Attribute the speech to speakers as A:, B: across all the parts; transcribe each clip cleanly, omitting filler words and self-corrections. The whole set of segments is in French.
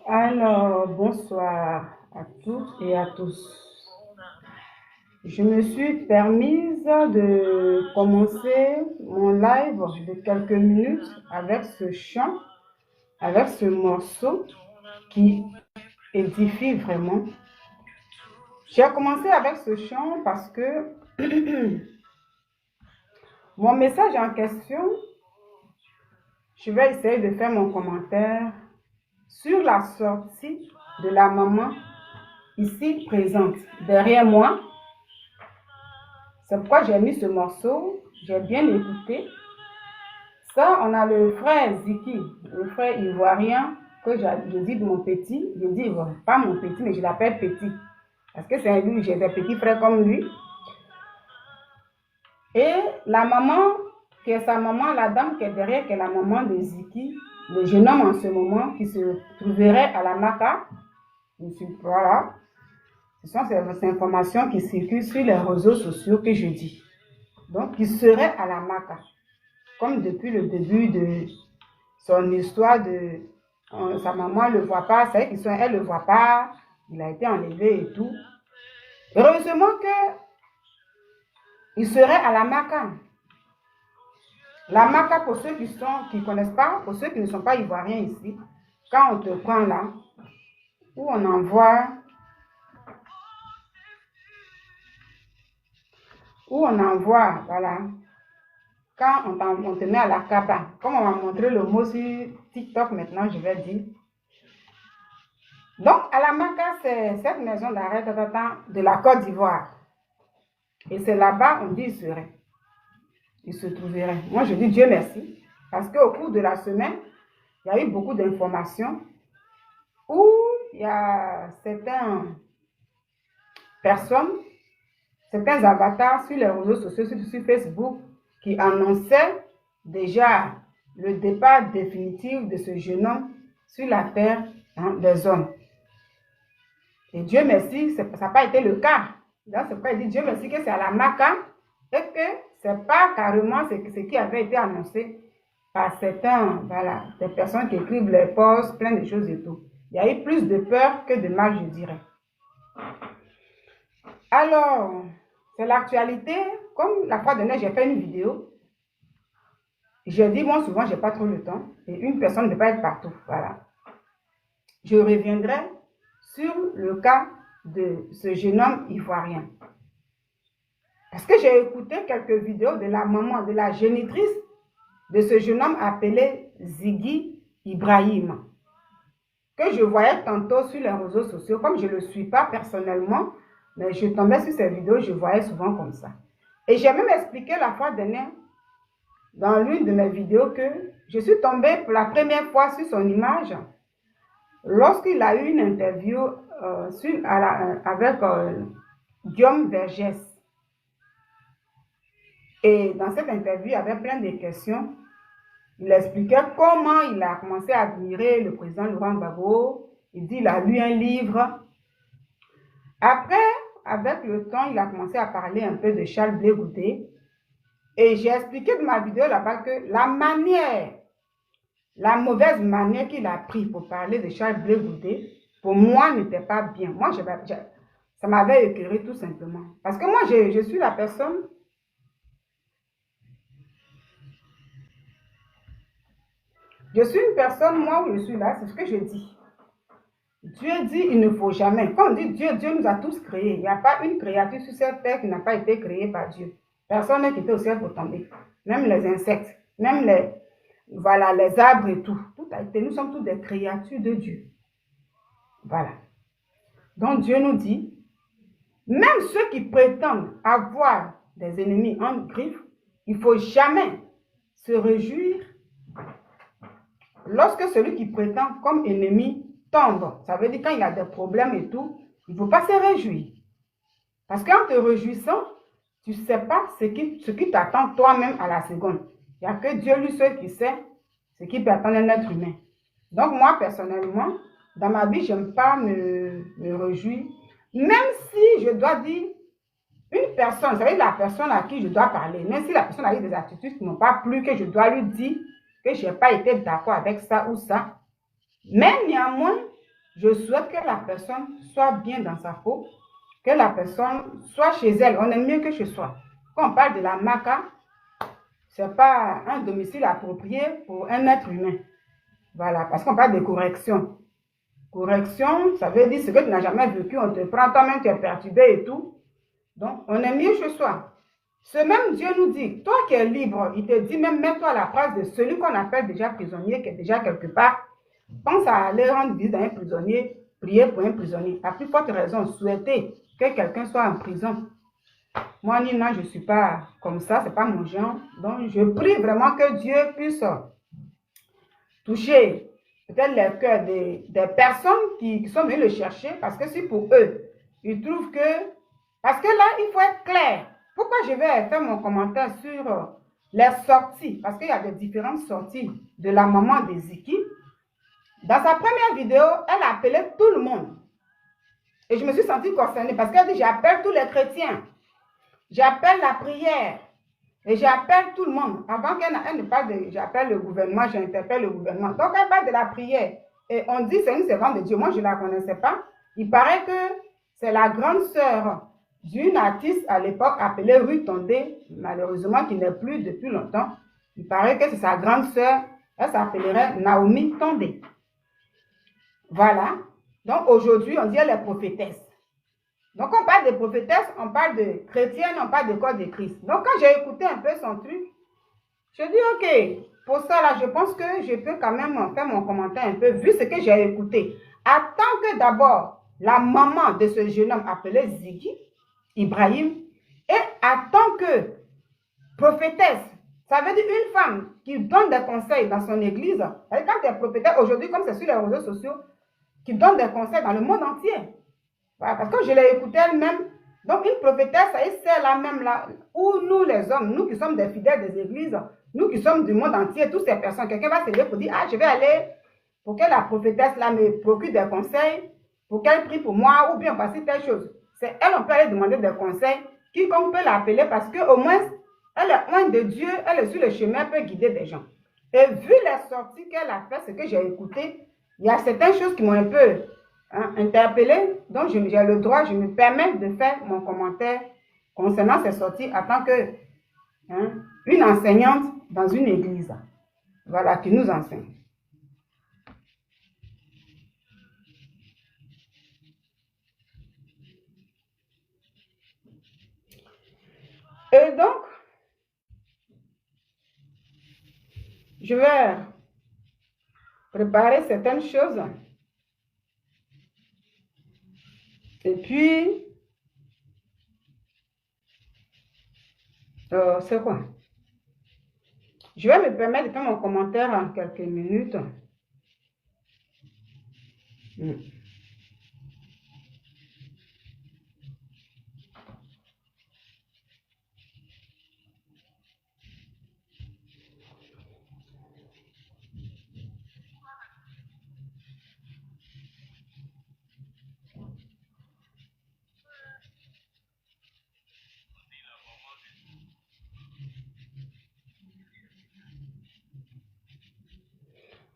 A: Alors, bonsoir à toutes et à tous. Je me suis permise de commencer mon live de quelques minutes avec ce chant, avec ce morceau qui édifie vraiment. J'ai commencé avec ce chant parce que mon message en question, je vais essayer de faire mon commentaire sur la sortie de la maman ici présente derrière moi. C'est pourquoi j'ai mis ce morceau, j'ai bien écouté. Ça, on a le frère Ziki, le frère ivoirien, que je dis de mon petit, je dis pas mon petit, mais je l'appelle petit. Parce que c'est lui, j'ai des petits frères comme lui. Et la maman, qui est sa maman, la dame qui est derrière, qui est la maman de Ziki, le jeune homme en ce moment, qui se trouverait à la Maka. Voilà. Ce sont ces informations qui circulent sur les réseaux sociaux que je dis. Donc, il serait à la Maka. Comme depuis le début de son histoire de sa maman ne le voit pas, c'est elle ne le voit pas, il a été enlevé et tout. Heureusement que il serait à la Maka. La Maka, pour ceux qui ne connaissent pas, pour ceux qui ne sont pas ivoiriens ici, quand on te prend là, où on envoie où on envoie, voilà, quand on te met à la Kaaba, comme on m'a montré le mot sur TikTok maintenant, je vais dire. Donc, à la Maka, c'est cette maison d'arrêt de la Côte d'Ivoire. Et c'est là-bas, on dit, il se trouverait. Moi, je dis Dieu merci, parce qu'au cours de la semaine, il y a eu beaucoup d'informations où il y a certaines personnes, certains avatars sur les réseaux sociaux, sur Facebook, qui annonçaient déjà le départ définitif de ce jeune homme sur la terre des hommes. Et Dieu merci, ça n'a pas été le cas. Donc, c'est pourquoi il dit Dieu merci que c'est à la Maka et que ce n'est pas carrément ce qui avait été annoncé par certains, voilà, des personnes qui écrivent les posts, plein de choses et tout. Il y a eu plus de peur que de mal, je dirais. Alors, c'est l'actualité. Comme la fois dernière, j'ai fait une vidéo. J'ai dit, moi, souvent, je n'ai pas trop le temps. Et une personne ne peut pas être partout. Voilà. Je reviendrai sur le cas de ce jeune homme ivoirien. Parce que j'ai écouté quelques vidéos de la maman, de la génitrice de ce jeune homme appelé Ziggy Ibrahim, que je voyais tantôt sur les réseaux sociaux. Comme je ne le suis pas personnellement, mais je tombais sur ces vidéos, je voyais souvent comme ça. Et j'ai même expliqué la fois dernière, dans l'une de mes vidéos, que je suis tombée pour la première fois sur son image lorsqu'il a eu une interview avec Guillaume Vergès. Et dans cette interview, il y avait plein de questions. Il expliquait comment il a commencé à admirer le président Laurent Gbagbo. Il dit qu'il a lu un livre. Après, avec le temps, il a commencé à parler un peu de Charles Blé Goudé. Et j'ai expliqué dans ma vidéo là-bas que la mauvaise manière qu'il a pris pour parler de Charles Blé Goudé, pour moi, n'était pas bien. Moi, ça m'avait écœuré tout simplement. Parce que moi, je suis la personne... Je suis une personne, moi, où je suis là, c'est ce que je dis. Dieu dit, il ne faut jamais. Quand on dit Dieu, Dieu nous a tous créés. Il n'y a pas une créature sur cette terre qui n'a pas été créée par Dieu. Personne n'est quitté au ciel pour tomber. Même les insectes, même les arbres et tout. Tout a été, nous sommes tous des créatures de Dieu. Voilà. Donc Dieu nous dit, même ceux qui prétendent avoir des ennemis en griffe, il ne faut jamais se réjouir lorsque celui qui prétend comme ennemi tombe. Ça veut dire quand il y a des problèmes et tout, il ne faut pas se réjouir. Parce qu'en te réjouissant, tu ne sais pas ce qui t'attend toi-même à la seconde. Il n'y a que Dieu lui seul qui sait ce qui peut attendre un être humain. Donc moi, personnellement, dans ma vie, je n'aime pas me réjouir. Même si je dois dire, une personne, vous savez, la personne à qui je dois parler, même si la personne a eu des attitudes qui ne m'ont pas plu, que je dois lui dire que je n'ai pas été d'accord avec ça ou ça. Mais néanmoins, je souhaite que la personne soit bien dans sa peau, que la personne soit chez elle. On aime mieux que chez soi. Quand on parle de la Maka, ce n'est pas un domicile approprié pour un être humain. Voilà, parce qu'on parle de correction. Correction, ça veut dire ce que tu n'as jamais vécu, on te prend, toi-même tu es perturbé et tout. Donc, on aime mieux chez soi. Ce même Dieu nous dit, toi qui es libre, il te dit même, mets-toi à la place de celui qu'on appelle déjà prisonnier, qui est déjà quelque part. Pense à aller rendre visite à un prisonnier, prier pour un prisonnier. À plus forte raison, souhaiter que quelqu'un soit en prison. Moi, Nina, je ne suis pas comme ça, ce n'est pas mon genre. Donc, je prie vraiment que Dieu puisse toucher peut-être les cœurs des personnes qui sont venues le chercher, parce que si pour eux, ils trouvent que... Parce que là, il faut être clair. Pourquoi je vais faire mon commentaire sur les sorties? Parce qu'il y a des différentes sorties de la maman de Ziggy. Dans sa première vidéo, elle a appelé tout le monde. Et je me suis sentie concernée parce qu'elle dit, j'appelle tous les chrétiens. J'appelle la prière. Et j'appelle tout le monde. Avant qu'elle ne parle de, j'appelle le gouvernement, j'interpelle le gouvernement. Donc, elle parle de la prière. Et on dit, c'est une servante de Dieu. Moi, je ne la connaissais pas. Il paraît que c'est la grande sœur d'une artiste à l'époque appelée Ruth Tondé, malheureusement qui n'est plus depuis longtemps. Il paraît que c'est sa grande sœur. Elle s'appellerait Naomi Tondé. Voilà. Donc, aujourd'hui, on dit elle est prophétesse. Donc, on parle de prophétesse, on parle de chrétienne, on parle de corps de Christ. Donc, quand j'ai écouté un peu son truc, je dis, ok, pour ça, là, je pense que je peux quand même faire mon commentaire un peu, vu ce que j'ai écouté. Attends que d'abord, la maman de ce jeune homme appelé Ziggy, Ibrahim, et attends que prophétesse, ça veut dire une femme qui donne des conseils dans son église. Et quand tu es prophétesse, aujourd'hui, comme c'est sur les réseaux sociaux, qui donne des conseils dans le monde entier. Voilà, parce que je l'ai écoutée elle-même. Donc, une prophétesse, c'est la même là, où nous les hommes, nous qui sommes des fidèles des églises, nous qui sommes du monde entier, toutes ces personnes, quelqu'un va se lever pour dire, ah, je vais aller pour que la prophétesse là me procure des conseils, pour qu'elle prie pour moi, ou bien passer telle chose. C'est elle, on peut aller demander des conseils, quiconque peut l'appeler parce qu'au moins, elle est loin de Dieu, elle est sur le chemin, elle peut guider des gens. Et vu les sorties qu'elle a fait, ce que j'ai écouté, il y a certaines choses qui m'ont un peu interpellée, donc j'ai le droit, je me permets de faire mon commentaire concernant ces sorties en tant que une enseignante dans une église. Voilà, qui nous enseigne. Et donc, je vais préparer certaines choses. Et puis, c'est quoi? Je vais me permettre de faire mon commentaire en quelques minutes.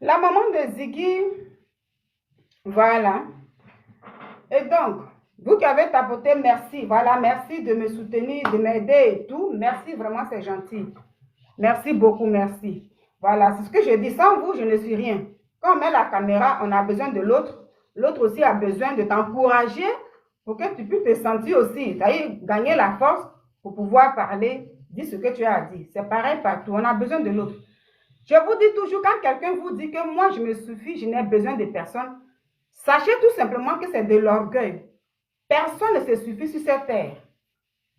A: La maman de Ziggy, voilà. Et donc, vous qui avez tapoté, merci. Voilà, merci de me soutenir, de m'aider et tout. Merci, vraiment, c'est gentil. Merci beaucoup, merci. Voilà, c'est ce que je dis. Sans vous, je ne suis rien. Quand on met la caméra, on a besoin de l'autre. L'autre aussi a besoin de t'encourager pour que tu puisses te sentir aussi, c'est-à-dire gagner la force pour pouvoir parler, dire ce que tu as dit. C'est pareil partout, on a besoin de l'autre. Je vous dis toujours, quand quelqu'un vous dit que moi, je me suffis, je n'ai besoin de personne, sachez tout simplement que c'est de l'orgueil. Personne ne se suffit sur cette terre.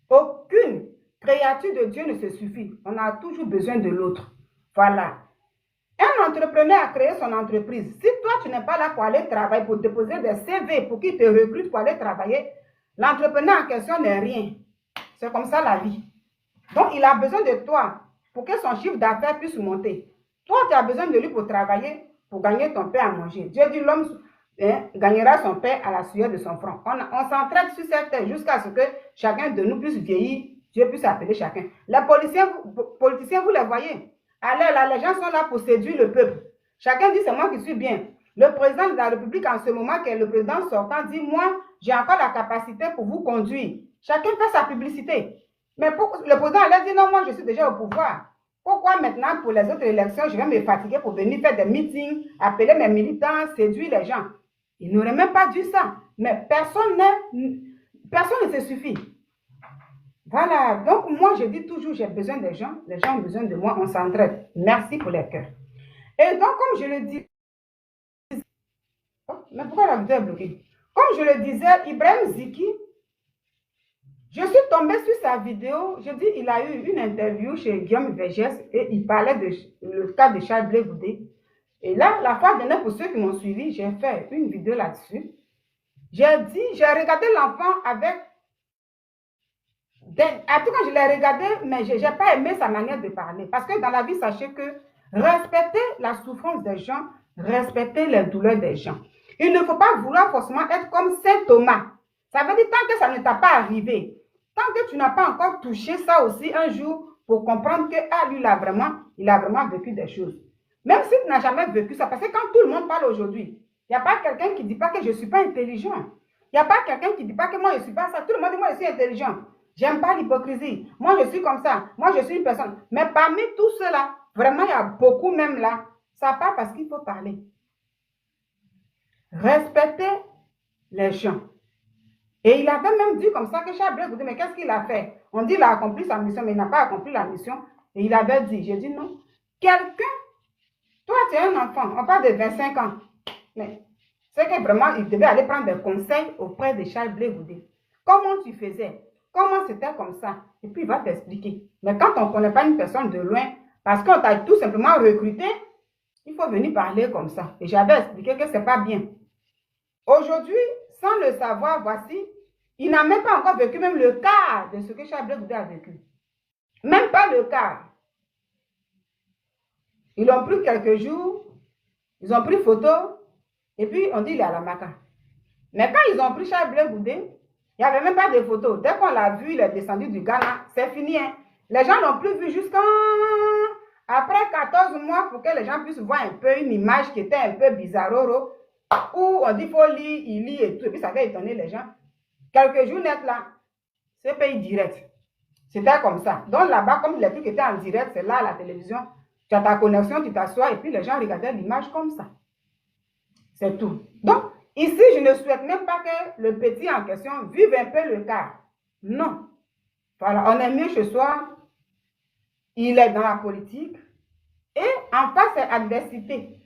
A: Aucune créature de Dieu ne se suffit. On a toujours besoin de l'autre. Voilà. Un entrepreneur a créé son entreprise. Si toi, tu n'es pas là pour aller travailler, pour déposer des CV, pour qu'il te recrute pour aller travailler, l'entrepreneur en question n'est rien. C'est comme ça la vie. Donc, il a besoin de toi pour que son chiffre d'affaires puisse monter. Toi, tu as besoin de lui pour travailler, pour gagner ton pain à manger. Dieu dit l'homme gagnera son pain à la sueur de son front. On s'entraide sur cette terre jusqu'à ce que chacun de nous puisse vieillir, Dieu puisse appeler chacun. Les politiciens, vous les voyez. Alors là, les gens sont là pour séduire le peuple. Chacun dit, c'est moi qui suis bien. Le président de la République, en ce moment, qui est le président sortant, dit, moi, j'ai encore la capacité pour vous conduire. Chacun fait sa publicité. Mais le président allait dire, non, moi, je suis déjà au pouvoir. Pourquoi maintenant, pour les autres élections, je vais me fatiguer pour venir faire des meetings, appeler mes militants, séduire les gens? Il n'aurait même pas dû ça. Mais personne ne se suffit. Voilà, donc moi je dis toujours, j'ai besoin des gens ont besoin de moi, on s'entraide. Merci pour les cœurs. Et donc, comme je le dis, mais pourquoi la vidéo est bloquée? Comme je le disais, Ibrahim Ziggy, je suis tombée sur sa vidéo, je dis, il a eu une interview chez Guillaume Vergès et il parlait de le cas de Charles Blé Goudé. Et là, la fois dernière, pour ceux qui m'ont suivi, j'ai fait une vidéo là-dessus. J'ai regardé l'enfant avec en tout cas, je l'ai regardé, mais je n'ai pas aimé sa manière de parler. Parce que dans la vie, sachez que respecter la souffrance des gens, respecter les douleurs des gens. Il ne faut pas vouloir forcément être comme Saint Thomas. Ça veut dire tant que ça ne t'a pas arrivé, tant que tu n'as pas encore touché ça aussi un jour pour comprendre que lui, il a vraiment vécu des choses. Même si tu n'as jamais vécu ça, parce que quand tout le monde parle aujourd'hui, il n'y a pas quelqu'un qui ne dit pas que je ne suis pas intelligent. Il n'y a pas quelqu'un qui ne dit pas que moi, je ne suis pas ça. Tout le monde dit moi, je suis intelligent. J'aime pas l'hypocrisie. Moi, je suis comme ça. Moi, je suis une personne. Mais parmi tout cela, vraiment, il y a beaucoup même là. Ça part parce qu'il faut parler. Respecter les gens. Et il avait même dit comme ça que Charles Blé Goudé, mais qu'est-ce qu'il a fait? On dit qu'il a accompli sa mission, mais il n'a pas accompli la mission. Et il avait dit, j'ai dit non. Quelqu'un, toi tu es un enfant, on parle de 25 ans. Mais c'est que vraiment, il devait aller prendre des conseils auprès de Charles Blé Goudé. Comment tu faisais? Comment c'était comme ça? Et puis il va t'expliquer. Mais quand on ne connaît pas une personne de loin, parce qu'on t'a tout simplement recruté, il faut venir parler comme ça. Et j'avais expliqué que ce n'est pas bien. Aujourd'hui, sans le savoir, voici, il n'a même pas encore vécu même le quart de ce que Charles Blé Goudé a vécu. Même pas le quart. Ils l'ont pris quelques jours, ils ont pris photo, et puis on dit il est à la Maca. Mais quand ils ont pris Charles Blé Goudé, il n'y avait même pas de photos. Dès qu'on l'a vu, il est descendu du Ghana, c'est fini. Hein. Les gens l'ont plus vu jusqu'à après 14 mois pour que les gens puissent voir un peu une image qui était un peu bizarro, où on dit qu'il faut lire, il lit et tout. Et puis ça avait étonné les gens. Quelques jours net là, c'est pays direct. C'était comme ça. Donc là-bas, comme les trucs étaient en direct, c'est là la télévision. Tu as ta connexion, tu t'assois et puis les gens regardaient l'image comme ça. C'est tout. Donc, ici, je ne souhaite même pas que le petit en question vive un peu le cas. Non. Voilà, on est mieux chez soi. Il est dans la politique. Et en face, c'est adversité.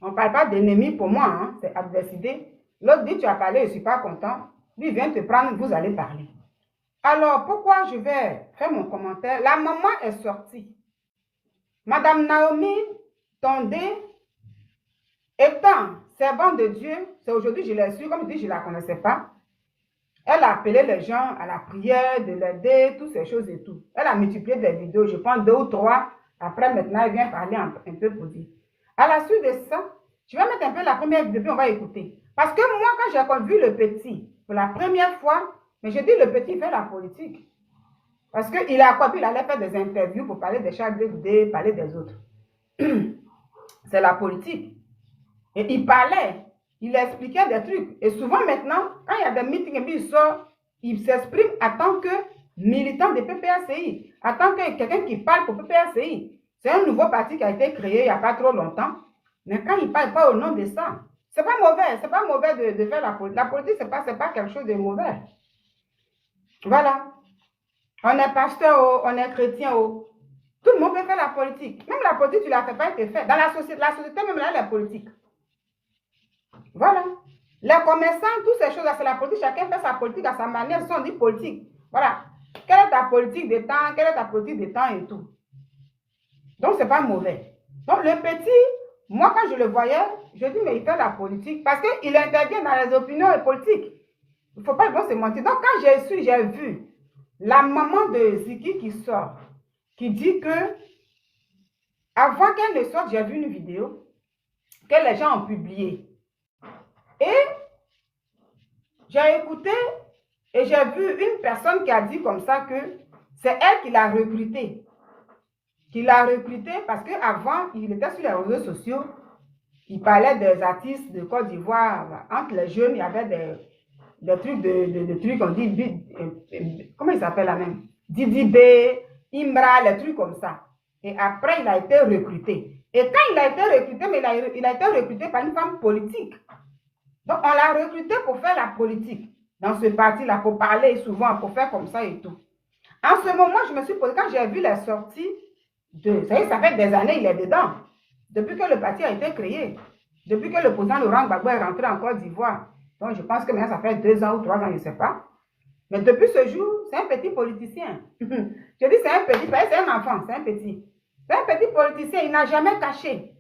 A: On ne parle pas d'ennemi pour moi, hein, c'est adversité. L'autre dit, tu as parlé, je ne suis pas content. Lui vient te prendre, vous allez parler. Alors, pourquoi je vais faire mon commentaire? La maman est sortie. Madame Naomi Tondé, étant servante de Dieu, c'est aujourd'hui je l'ai su, comme je dis, je ne la connaissais pas. Elle a appelé les gens à la prière, de l'aider, toutes ces choses et tout. Elle a multiplié des vidéos, je pense 2 ou 3. Après, maintenant, elle vient parler un peu pour dire. À la suite de ça, je vais mettre un peu la première vidéo, puis on va écouter. Parce que moi, quand j'ai vu le petit, pour la première fois, mais je dis le petit fait la politique. Parce qu'il a quoi, puis il allait faire des interviews pour parler des Charles Blé Goudé, parler des autres. C'est la politique. Et il parlait, il expliquait des trucs. Et souvent maintenant, quand il y a des meetings, il sort, il s'exprime en tant que militant de PPACI, en tant que quelqu'un qui parle pour PPACI. C'est un nouveau parti qui a été créé il n'y a pas trop longtemps. Mais quand il ne parle pas au nom de ça, c'est pas mauvais. C'est pas mauvais de faire la politique. La politique, ce n'est pas quelque chose de mauvais. Voilà. On est pasteur, on est chrétien. Tout le monde peut faire la politique. Même la politique, tu ne la fais pas, elle te fait. Dans la société même là, elle est politique. Voilà. Les commerçants, toutes ces choses-là, c'est la politique. Chacun fait sa politique à sa manière. Si on dit politique, voilà. Quelle est ta politique de temps? Quelle est ta politique de temps et tout? Donc, ce n'est pas mauvais. Donc, le petit, moi, quand je le voyais, je dis, mais il fait la politique. Parce qu'il intervient dans les opinions politiques. Il ne faut pas se mentir. Donc, quand j'ai vu la maman de Ziki qui sort, qui dit que, avant qu'elle ne sorte, j'ai vu une vidéo que les gens ont publiée. Et j'ai écouté et j'ai vu une personne qui a dit comme ça que c'est elle qui l'a recruté. Qui l'a recruté parce qu'avant, il était sur les réseaux sociaux. Il parlait des artistes de Côte d'Ivoire. Entre les jeunes, il y avait des trucs, de trucs, on dit, comment il s'appelle la même? Didi B, Imbra, les trucs comme ça. Et après, il a été recruté. Et quand il a été recruté, mais il a été recruté par une femme politique. Donc, on l'a recruté pour faire la politique dans ce parti-là, pour parler souvent, pour faire comme ça et tout. En ce moment, je me suis posé, quand j'ai vu les sorties, ça fait des années, il est dedans. Depuis que le parti a été créé, depuis que le président Laurent Gbagbo est rentré en Côte d'Ivoire. Donc, je pense que maintenant, ça fait 2 ans ou 3 ans, je ne sais pas. Mais depuis ce jour, c'est un petit politicien. Je dis c'est un petit, c'est un enfant, c'est un petit. C'est un petit politicien, il n'a jamais caché.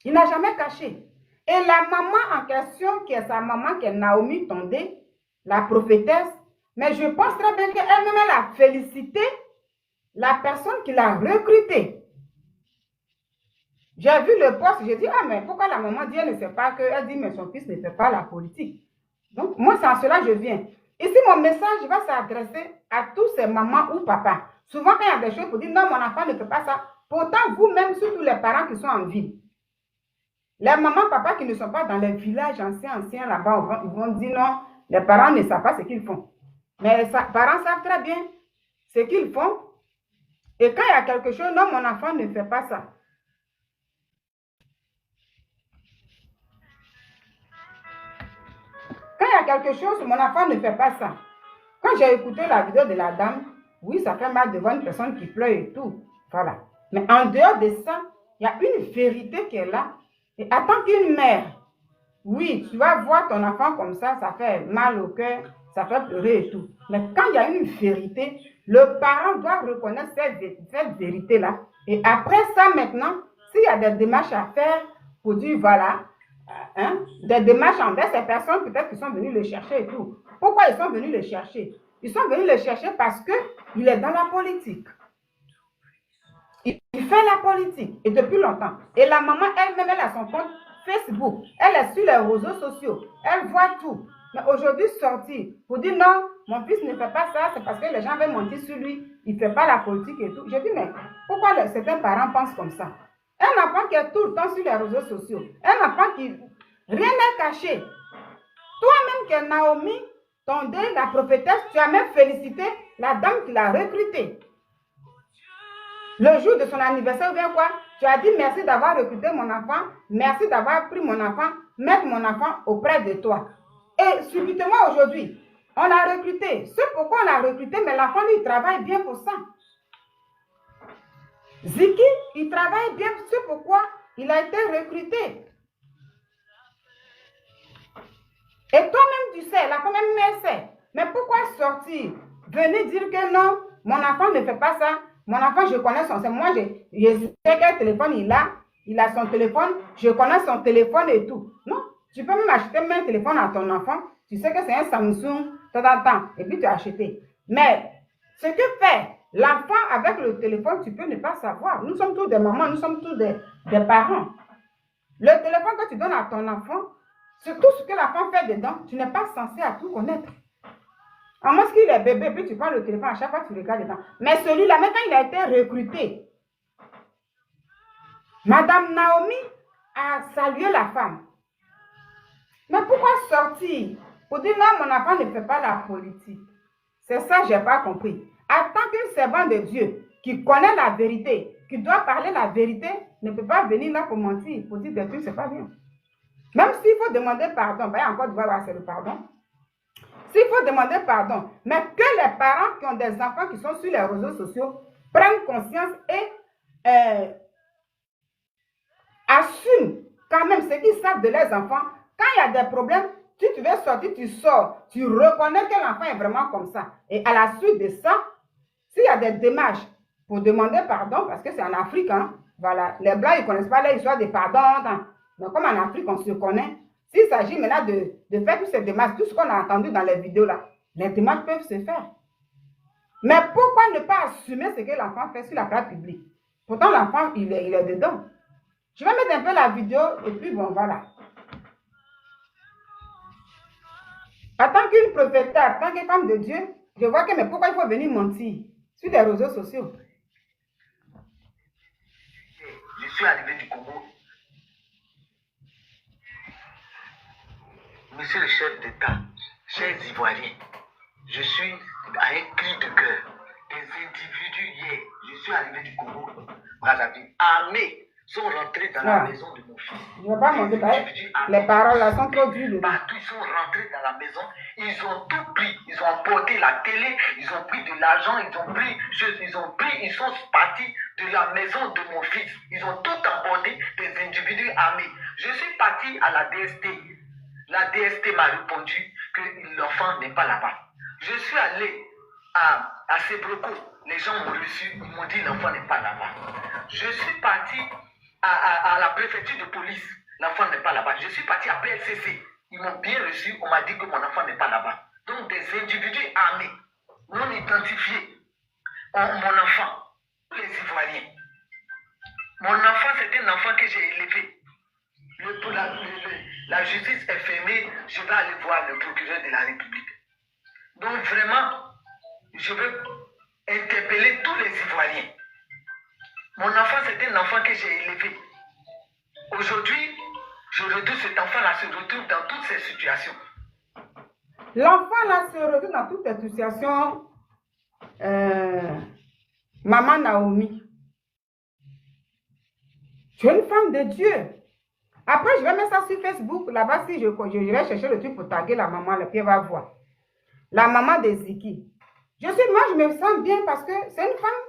A: Il n'a jamais caché. Et la maman en question, qui est sa maman, qui est Naomi Tondé, la prophétesse, mais je pense très bien qu'elle-même, elle a félicité la personne qui l'a recrutée. J'ai vu le poste, j'ai dit, ah mais pourquoi la maman dit, elle ne sait pas que, elle dit, mais son fils ne fait pas la politique. Donc, moi, c'est en cela que je viens. Ici, mon message va s'adresser à tous ces mamans ou papas. Souvent, quand il y a des choses pour dire, non, mon enfant ne fait pas ça, pourtant, vous-même, surtout les parents qui sont en ville, les mamans, papas qui ne sont pas dans les villages anciens là-bas, ils vont dire non, les parents ne savent pas ce qu'ils font. Mais les parents savent très bien ce qu'ils font. Et quand il y a quelque chose, non, mon enfant ne fait pas ça. Quand il y a quelque chose, mon enfant ne fait pas ça. Quand j'ai écouté la vidéo de la dame, oui, ça fait mal de voir une personne qui pleure et tout. Voilà. Mais en dehors de ça, il y a une vérité qui est là. Et en tant qu'une mère, oui, tu vas voir ton enfant comme ça fait mal au cœur, ça fait pleurer et tout. Mais quand il y a une vérité, le parent doit reconnaître cette vérité-là. Et après ça, maintenant, s'il y a des démarches à faire pour dire, voilà, hein, des démarches envers ces personnes, peut-être qu'ils sont venus le chercher et tout. Pourquoi ils sont venus le chercher? Ils sont venus le chercher parce qu'il est dans la politique. Il fait la politique, et depuis longtemps. Et la maman elle-même, elle a son compte Facebook. Elle est sur les réseaux sociaux. Elle voit tout. Mais aujourd'hui, sortir pour dire non, mon fils ne fait pas ça, c'est parce que les gens veulent mentir sur lui. Il ne fait pas la politique et tout. Je dis, mais pourquoi certains parents pensent comme ça? Un enfant qui est tout le temps sur les réseaux sociaux. Un enfant qui... Rien n'est caché. Toi-même qui es Naomi, ton deuil, la prophétesse, tu as même félicité la dame qui l'a recrutée. Le jour de son anniversaire, ou bien quoi, tu as dit merci d'avoir recruté mon enfant, merci d'avoir pris mon enfant, mettre mon enfant auprès de toi. Et subitement aujourd'hui, on l'a recruté. C'est pourquoi on l'a recruté, mais l'enfant, lui, il travaille bien pour ça. Ziki, il travaille bien, c'est pourquoi il a été recruté. Et toi-même, tu sais, la première mère sait. Mais pourquoi sortir, venir dire que non, mon enfant ne fait pas ça. Mon enfant, je connais son... Moi, je sais quel téléphone il a son téléphone, je connais son téléphone et tout. Non, tu peux même acheter un téléphone à ton enfant. Tu sais que c'est un Samsung, et puis tu as acheté. Mais ce que fait l'enfant avec le téléphone, tu peux ne pas savoir. Nous sommes tous des mamans, nous sommes tous des parents. Le téléphone que tu donnes à ton enfant, c'est tout ce que l'enfant fait dedans, tu n'es pas censé à tout connaître. À moins qu'il est bébé, puis tu prends le téléphone, à chaque fois tu regardes dedans. Mais celui-là, même quand il a été recruté, Madame Naomi a salué la femme. Mais pourquoi sortir pour dire non, mon enfant ne fait pas la politique? C'est ça que je n'ai pas compris. En tant qu'une servante de Dieu qui connaît la vérité, qui doit parler la vérité, ne peut pas venir là pour mentir, pour dire des trucs, c'est pas bien. Même s'il faut demander pardon, ben encore devoir avoir le pardon. S'il faut demander pardon, mais que les parents qui ont des enfants qui sont sur les réseaux sociaux prennent conscience et assument quand même ce qu'ils savent de leurs enfants. Quand il y a des problèmes, si tu veux sortir, tu sors. Tu reconnais que l'enfant est vraiment comme ça. Et à la suite de ça, s'il y a des démarches pour demander pardon, parce que c'est en Afrique, hein, voilà, les Blancs, ils ne connaissent pas l'histoire de pardon. Mais comme en Afrique, on se connaît, s'il s'agit maintenant de faire toutes ces démarches, tout ce qu'on a entendu dans les vidéos là, les démarches peuvent se faire. Mais pourquoi ne pas assumer ce que l'enfant fait sur la place publique? Pourtant, l'enfant, il est dedans. Je vais mettre un peu la vidéo et puis bon, voilà. En tant qu'une prophétesse, en tant que femme de Dieu, je vois que, mais pourquoi il faut venir mentir sur les réseaux sociaux?
B: Je suis arrivé du Congo. Monsieur le chef d'État, chers Ivoiriens, je suis à un cri de cœur. Des individus hier, je suis arrivé du Congo, Brazzaville, armés, sont rentrés dans la maison de mon fils.
A: Je ne vais pas mentir, les paroles là sont trop dures.
B: Partout, ils sont rentrés dans la maison, ils ont tout pris. Ils ont emporté la télé, ils ont pris de l'argent, ils sont partis de la maison de mon fils. Ils ont tout emporté, des individus armés. Je suis parti à la DST. La DST m'a répondu que l'enfant n'est pas là-bas. Je suis allé à Sebroko. Les gens m'ont reçu, ils m'ont dit l'enfant n'est pas là-bas. Je suis parti à la préfecture de police. L'enfant n'est pas là-bas. Je suis parti à PLCC. Ils m'ont bien reçu. On m'a dit que mon enfant n'est pas là-bas. Donc des individus armés, non identifiés, ont mon enfant, les Ivoiriens. Mon enfant, c'est un enfant que j'ai élevé. La justice est fermée, je vais aller voir le procureur de la République. Donc vraiment, je veux interpeller tous les Ivoiriens. Mon enfant, c'est un enfant que j'ai élevé. Aujourd'hui, je retrouve cet enfant-là, se retrouve dans toutes ces situations.
A: L'enfant là se retrouve dans toutes ces situations. Maman Naomi, tu es une femme de Dieu. Après, je vais mettre ça sur Facebook. Là-bas, si je vais chercher le truc pour taguer la maman, la fille va voir. La maman de Ziki. Moi, je me sens bien parce que c'est une femme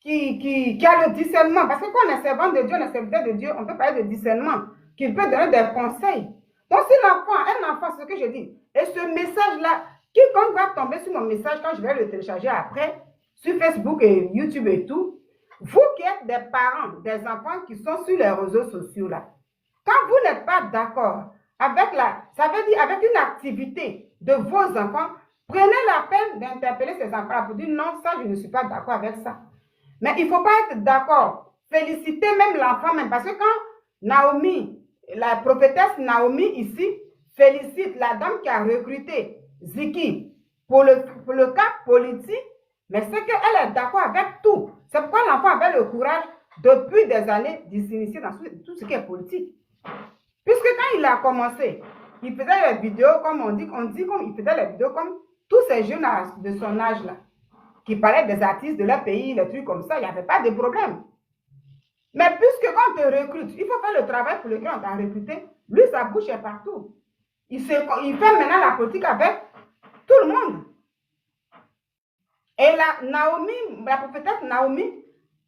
A: qui a le discernement. Parce que quand on est servant de Dieu, on est serviteur de Dieu, on peut parler de discernement, qui peut donner des conseils. Donc, si un enfant, c'est ce que je dis, et ce message-là, quiconque va tomber sur mon message quand je vais le télécharger après, sur Facebook et YouTube et tout, vous qui êtes des parents, des enfants qui sont sur les réseaux sociaux là, quand vous n'êtes pas d'accord avec ça veut dire avec une activité de vos enfants, prenez la peine d'interpeller ces enfants pour dire non, ça, je ne suis pas d'accord avec ça. Mais il ne faut pas être d'accord. Féliciter même l'enfant, même parce que quand Naomi, la prophétesse Naomi ici, félicite la dame qui a recruté Ziki pour le cas politique, mais c'est qu'elle est d'accord avec tout. C'est pourquoi l'enfant avait le courage depuis des années de s'initier dans tout ce qui est politique. Puisque quand il a commencé, il faisait les vidéos comme on dit comme il faisait les vidéos comme tous ces jeunes de son âge là, qui parlaient des artistes de leur pays, les trucs comme ça, il n'y avait pas de problème. Mais puisque quand on te recrute, il faut faire le travail pour lequel on t'a recruté, lui sa bouche est partout. Il fait maintenant la politique avec tout le monde. Et la prophétesse Naomi,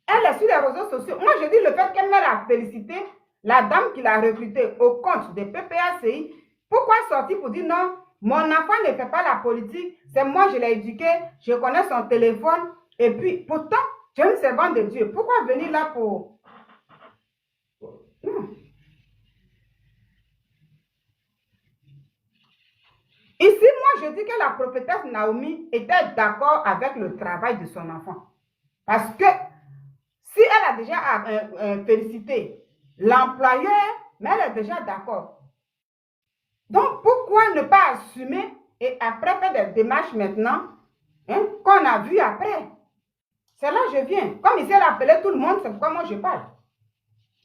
A: elle est sur les réseaux sociaux. Moi, je dis le fait qu'elle a félicité la dame qui l'a recrutée au compte des PPACI. Pourquoi sortir pour dire non, mon enfant ne fait pas la politique, c'est moi, je l'ai éduqué, je connais son téléphone. Et puis, pourtant, je suis une servante de Dieu. Pourquoi venir là pour... Non. Ici, moi, je dis que la prophétesse Naomi était d'accord avec le travail de son enfant. Parce que si elle a déjà félicité l'employeur, mais elle est déjà d'accord. Donc, pourquoi ne pas assumer et après faire des démarches maintenant, qu'on a vu après? C'est là que je viens. Comme ici, elle appelait tout le monde, c'est pourquoi moi je parle.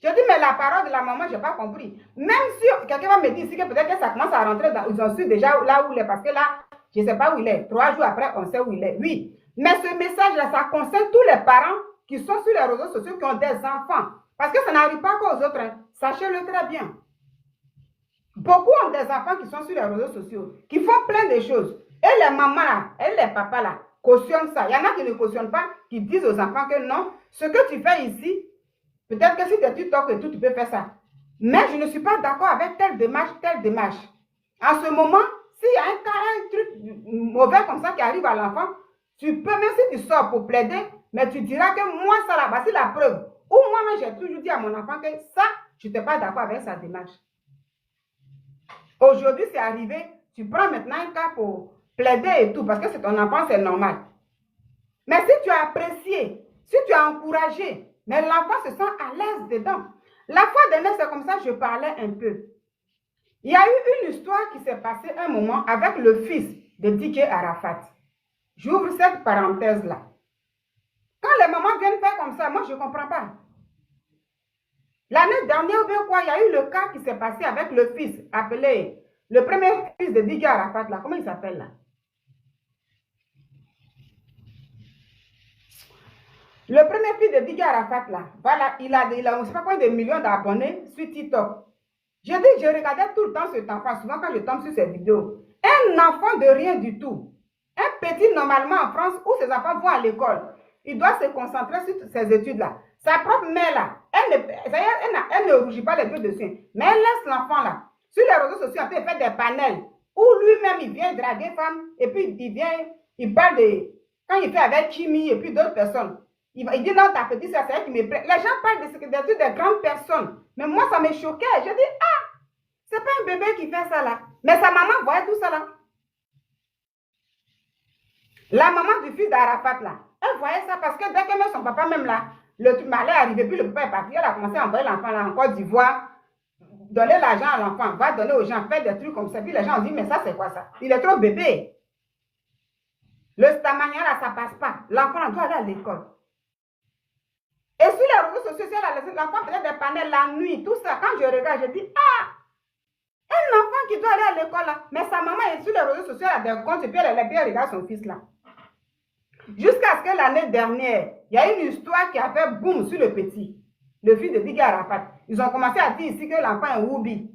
A: Je dis, mais la parole de la maman, je n'ai pas compris. Même si quelqu'un va me dire ici que peut-être que ça commence à rentrer dans... Ils ont su déjà là où il est, parce que là, je ne sais pas où il est. 3 jours après, on sait où il est. Oui. Mais ce message-là, ça concerne tous les parents qui sont sur les réseaux sociaux, qui ont des enfants. Parce que ça n'arrive pas qu'aux autres. Sachez-le très bien. Beaucoup ont des enfants qui sont sur les réseaux sociaux, qui font plein de choses. Et les mamans là, et les papas là, cautionnent ça. Il y en a qui ne cautionnent pas, qui disent aux enfants que non, ce que tu fais ici, peut-être que si tu es TikTok et tout, tu peux faire ça. Mais je ne suis pas d'accord avec telle démarche, telle démarche. En ce moment, s'il y a un truc mauvais comme ça qui arrive à l'enfant, tu peux, même si tu sors pour plaider, mais tu diras que moi, ça là-bas, c'est la preuve. Ou moi-même, j'ai toujours dit à mon enfant que ça, je n'étais pas d'accord avec sa démarche. Aujourd'hui, c'est arrivé, tu prends maintenant un cas pour plaider et tout, parce que c'est ton enfant, c'est normal. Mais si tu as apprécié, si tu as encouragé, mais l'enfant se sent à l'aise dedans. La fois dernière, c'est comme ça que je parlais un peu. Il y a eu une histoire qui s'est passée un moment avec le fils de DJ Arafat. J'ouvre cette parenthèse-là. Quand les mamans viennent faire comme ça, moi, je ne comprends pas. L'année dernière, ou bien quoi, il y a eu le cas qui s'est passé avec le fils, appelé le premier fils de DJ Arafat, là. Comment il s'appelle, là? Le premier fils de DJ Arafat, là, voilà, il a je ne sais pas combien de millions d'abonnés sur TikTok. Je dis, je regardais tout le temps cet enfant, souvent quand je tombe sur ces vidéos. Un enfant de rien du tout. Un petit, normalement, en France, où ses enfants vont à l'école, il doit se concentrer sur ces études-là. Sa propre mère, là, elle ne rougit pas les yeux dessus, mais elle laisse l'enfant, là, sur les réseaux sociaux, en train de faire des panels, où lui-même, il vient draguer femme, et puis il parle de, quand il fait avec Kimi, et puis d'autres personnes. Il dit non, ta petite, c'est elle qui me plaît. Les gens parlent de grandes personnes. Mais moi, ça me choquait. Je dis, ah, c'est pas un bébé qui fait ça là. Mais sa maman voyait tout ça là. La maman du fils d'Arafat là, elle voyait ça parce que dès que son papa même là, le truc m'allait arriver, puis le papa est parti, elle a commencé à envoyer l'enfant là en Côte d'Ivoire, donner l'argent à l'enfant, va donner aux gens, faire des trucs comme ça. Puis les gens ont dit, mais ça c'est quoi ça? Il est trop bébé. Le stamania là, ça passe pas. L'enfant doit aller à l'école. Et sur les réseaux sociaux, l'enfant faisait des panels la nuit, tout ça. Quand je regarde, je dis, ah, un enfant qui doit aller à l'école là. Mais sa maman est sur les réseaux sociaux, elle a des comptes, et puis elle regarde son fils là. Jusqu'à ce que l'année dernière, il y a une histoire qui a fait boum sur le petit, le fils de DJ Arafat. ils ont commencé à dire ici que l'enfant est Woubi.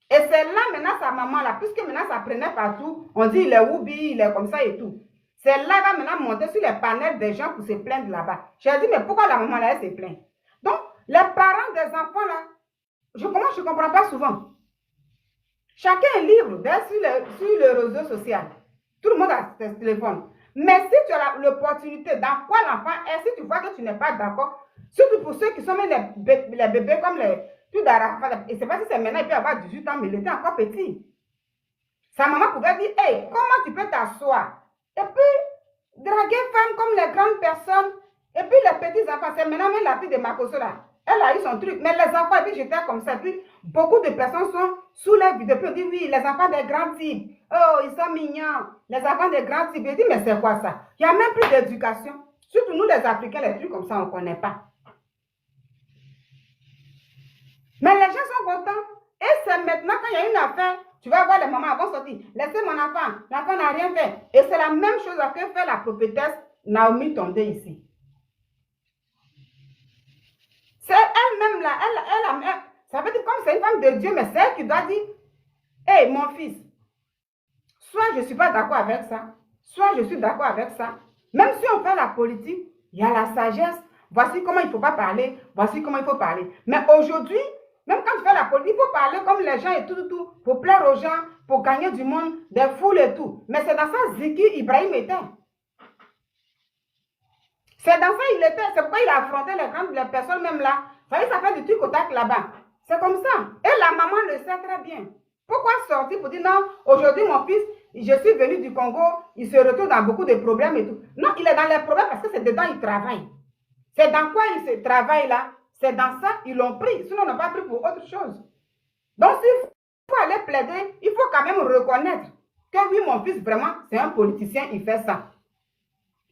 A: Et c'est là maintenant sa maman, là, puisque maintenant ça prenait partout, on dit il est Woubi, il est comme ça et tout. C'est là qu'elle va maintenant monter sur les panels des gens pour se plaindre là-bas. J'ai dit, mais pourquoi la maman là, elle se plaint? Donc, les parents des enfants là, je ne comprends pas souvent. Chacun est libre sur le réseau social. Tout le monde a son téléphone. Mais si tu as l'opportunité dans quoi l'enfant est, si tu vois que tu n'es pas d'accord, surtout pour ceux qui sont même les bébés comme les tout d'Arafat, et c'est pas si c'est maintenant, il peut avoir 18 ans, mais il était encore petit. Sa maman pouvait dire, hey, comment tu peux t'asseoir? Et puis, draguer femme comme les grandes personnes, et puis les petits enfants, c'est maintenant même la fille de Makoso là. Elle a eu son truc, mais les enfants, et puis j'étais comme ça, puis beaucoup de personnes sont sous les vidéos, puis on dit, oui, les enfants des grands types, oh, ils sont mignons, les enfants des grands types. Je dis, mais c'est quoi ça? Il n'y a même plus d'éducation. Surtout nous, les Africains, les trucs comme ça, on ne connaît pas. Mais les gens sont contents. Et c'est maintenant, quand il y a une affaire, tu vas voir les mamans vont sortir. Laissez mon enfant, l'enfant n'a rien fait. Et c'est la même chose que fait la prophétesse Naomi Tondé ici. C'est elle-même là, ça veut dire comme c'est une femme de Dieu, mais c'est elle qui doit dire, hé mon fils, soit je ne suis pas d'accord avec ça, soit je suis d'accord avec ça. Même si on fait la politique, il y a la sagesse. Voici comment il ne faut pas parler, voici comment il faut parler. Mais aujourd'hui, même quand tu fais la politique, il faut parler comme les gens et tout, pour plaire aux gens, pour gagner du monde, des foules et tout. Mais c'est dans ça Ziki Ibrahim était. C'est dans ça il était. C'est pourquoi il a affronté les personnes même là. Vous voyez, ça fait du truc au tac là-bas. C'est comme ça. Et la maman le sait très bien. Pourquoi sortir pour dire non, aujourd'hui mon fils, je suis venu du Congo, il se retrouve dans beaucoup de problèmes et tout. Non, il est dans les problèmes parce que c'est dedans il travaille. C'est dans quoi il se travaille là? C'est dans ça, ils l'ont pris. Sinon, on n'a pas pris pour autre chose. Donc, s'il faut aller plaider, il faut quand même reconnaître que oui, mon fils, vraiment, c'est un politicien, il fait ça.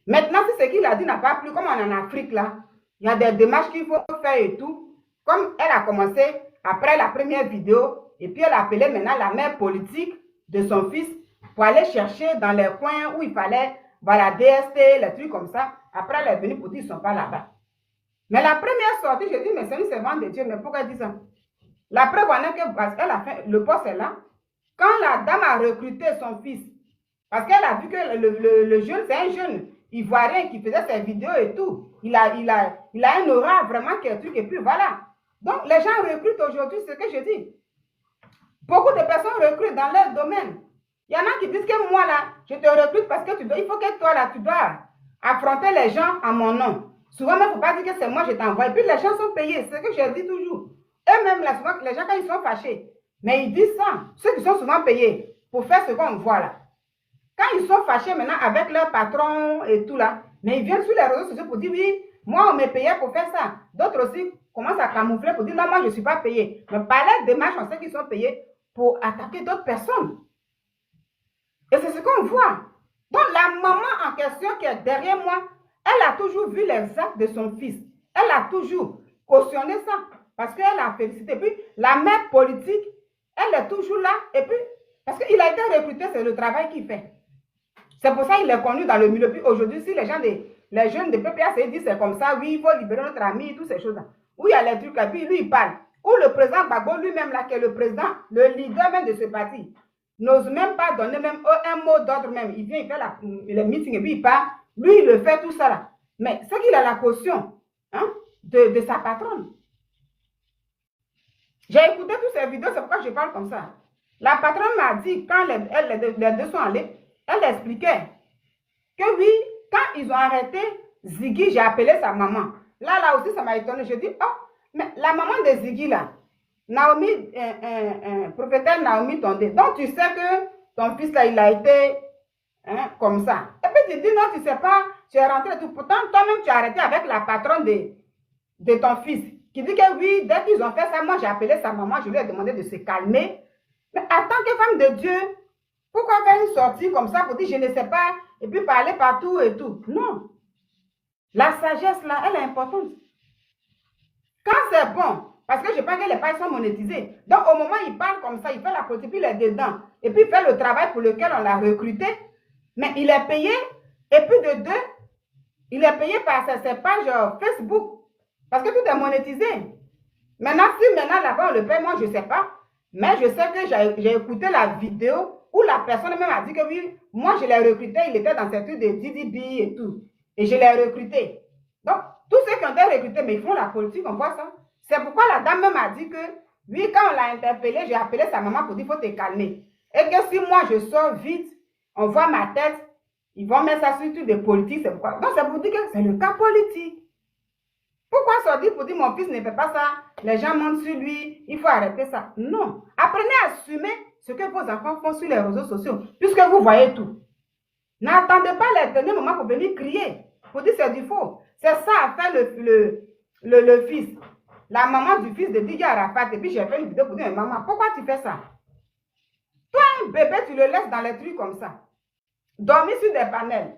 A: Maintenant, si ce qu'il a dit n'a pas plu, comme on est en Afrique là, il y a des démarches qu'il faut faire et tout. Comme elle a commencé après la première vidéo, et puis elle a appelé maintenant la mère politique de son fils pour aller chercher dans les coins où il fallait, voilà, DST, les trucs comme ça. Après, elle est venue pour dire qu'ils ne sont pas là-bas. Mais la première sortie, je dis, mais c'est une servante de Dieu, mais pourquoi elle dit ça? La preuve en est que, parce qu'elle a fait, le poste est là, quand la dame a recruté son fils, parce qu'elle a vu que le jeune, c'est un jeune Ivoirien qui faisait ses vidéos et tout, il a un aura vraiment qui est truc, et puis voilà. Donc, les gens recrutent aujourd'hui, c'est ce que je dis. Beaucoup de personnes recrutent dans leur domaine. Il y en a qui disent que moi, là, je te recrute parce que il faut que toi, là, tu dois affronter les gens à mon nom. Souvent, il ne faut pas dire que c'est moi, je t'envoie. Et puis, les gens sont payés. C'est ce que je dis toujours. Eux-mêmes, là, souvent, les gens, quand ils sont fâchés, mais ils disent ça. Ceux qui sont souvent payés pour faire ce qu'on voit là. Quand ils sont fâchés maintenant avec leur patron et tout là, mais ils viennent sur les réseaux sociaux pour dire oui, moi, on me payait pour faire ça. D'autres aussi commencent à camoufler pour dire non, moi, je ne suis pas payé. Mais par les démarches, on sait qu'ils sont payés pour attaquer d'autres personnes. Et c'est ce qu'on voit. Donc, la maman en question qui est derrière moi, elle a toujours vu les actes de son fils. Elle a toujours cautionné ça. Parce qu'elle a félicité. Puis, la mère politique, elle est toujours là. Et puis, parce qu'il a été recruté, c'est le travail qu'il fait. C'est pour ça qu'il est connu dans le milieu. Puis aujourd'hui, si les jeunes de PPA se disent c'est comme ça, oui, il faut libérer notre ami, toutes ces choses-là. Où il y a les trucs, et puis lui, il parle. Ou le président Gbagbo lui-même, là, qui est le président, le leader même de ce parti, n'ose même pas donner même un mot d'ordre même. Il vient, il fait les meetings et puis il part. Lui, il le fait tout ça là. Mais c'est qu'il a la caution de sa patronne. J'ai écouté toutes ces vidéos, c'est pourquoi je parle comme ça. La patronne m'a dit, quand les deux sont allés, elle expliquait que oui, quand ils ont arrêté Ziggy, j'ai appelé sa maman. Là aussi, ça m'a étonné. Je dis, oh, mais la maman de Ziggy là, Naomi, prophétesse Naomi Tondé. Donc tu sais que ton fils là, il a été comme ça. Et puis tu dis, non, tu sais pas, tu es rentré tout. Pourtant, toi-même, tu as arrêté avec la patronne de ton fils. Qui dit que oui, dès qu'ils ont fait ça, moi j'ai appelé sa maman, je lui ai demandé de se calmer. Mais en tant que femme de Dieu, pourquoi faire une sortie comme ça pour dire je ne sais pas et puis parler partout et tout? Non. La sagesse là, elle est importante. Quand c'est bon, parce que je pense que les pages sont monétisés. Donc au moment où il parle comme ça, il fait la politique, puis il est dedans. Et puis il fait le travail pour lequel on l'a recruté. Mais il est payé. Et puis de deux, il est payé par ses pages Facebook. Parce que tout est monétisé. Maintenant, si maintenant là-bas on le paie, moi je ne sais pas. Mais je sais que j'ai écouté la vidéo où la personne même a dit que oui, moi je l'ai recruté, il était dans cette truc de DDB et tout. Et je l'ai recruté. Donc, tous ceux qui ont été recrutés, mais ils font la politique, on voit ça. C'est pourquoi la dame même a dit que, oui, quand on l'a interpellé, j'ai appelé sa maman pour dire, il faut te calmer. Et que si moi je sors vite, on voit ma tête, ils vont mettre ça sur tout des politiques, c'est pourquoi. Donc, c'est pour dire que c'est le cas politique. Pourquoi sortir pour dire mon fils ne fait pas ça, les gens mentent sur lui, il faut arrêter ça? Non. Apprenez à assumer ce que vos enfants font sur les réseaux sociaux, puisque vous voyez tout. N'attendez pas les derniers moments pour venir crier, pour dire c'est du faux. C'est ça a fait le fils. La maman du fils de Didier Arafat, et puis j'ai fait une vidéo pour dire, maman, pourquoi tu fais ça? Toi, un bébé, tu le laisses dans les trucs comme ça. Dormir sur des panels,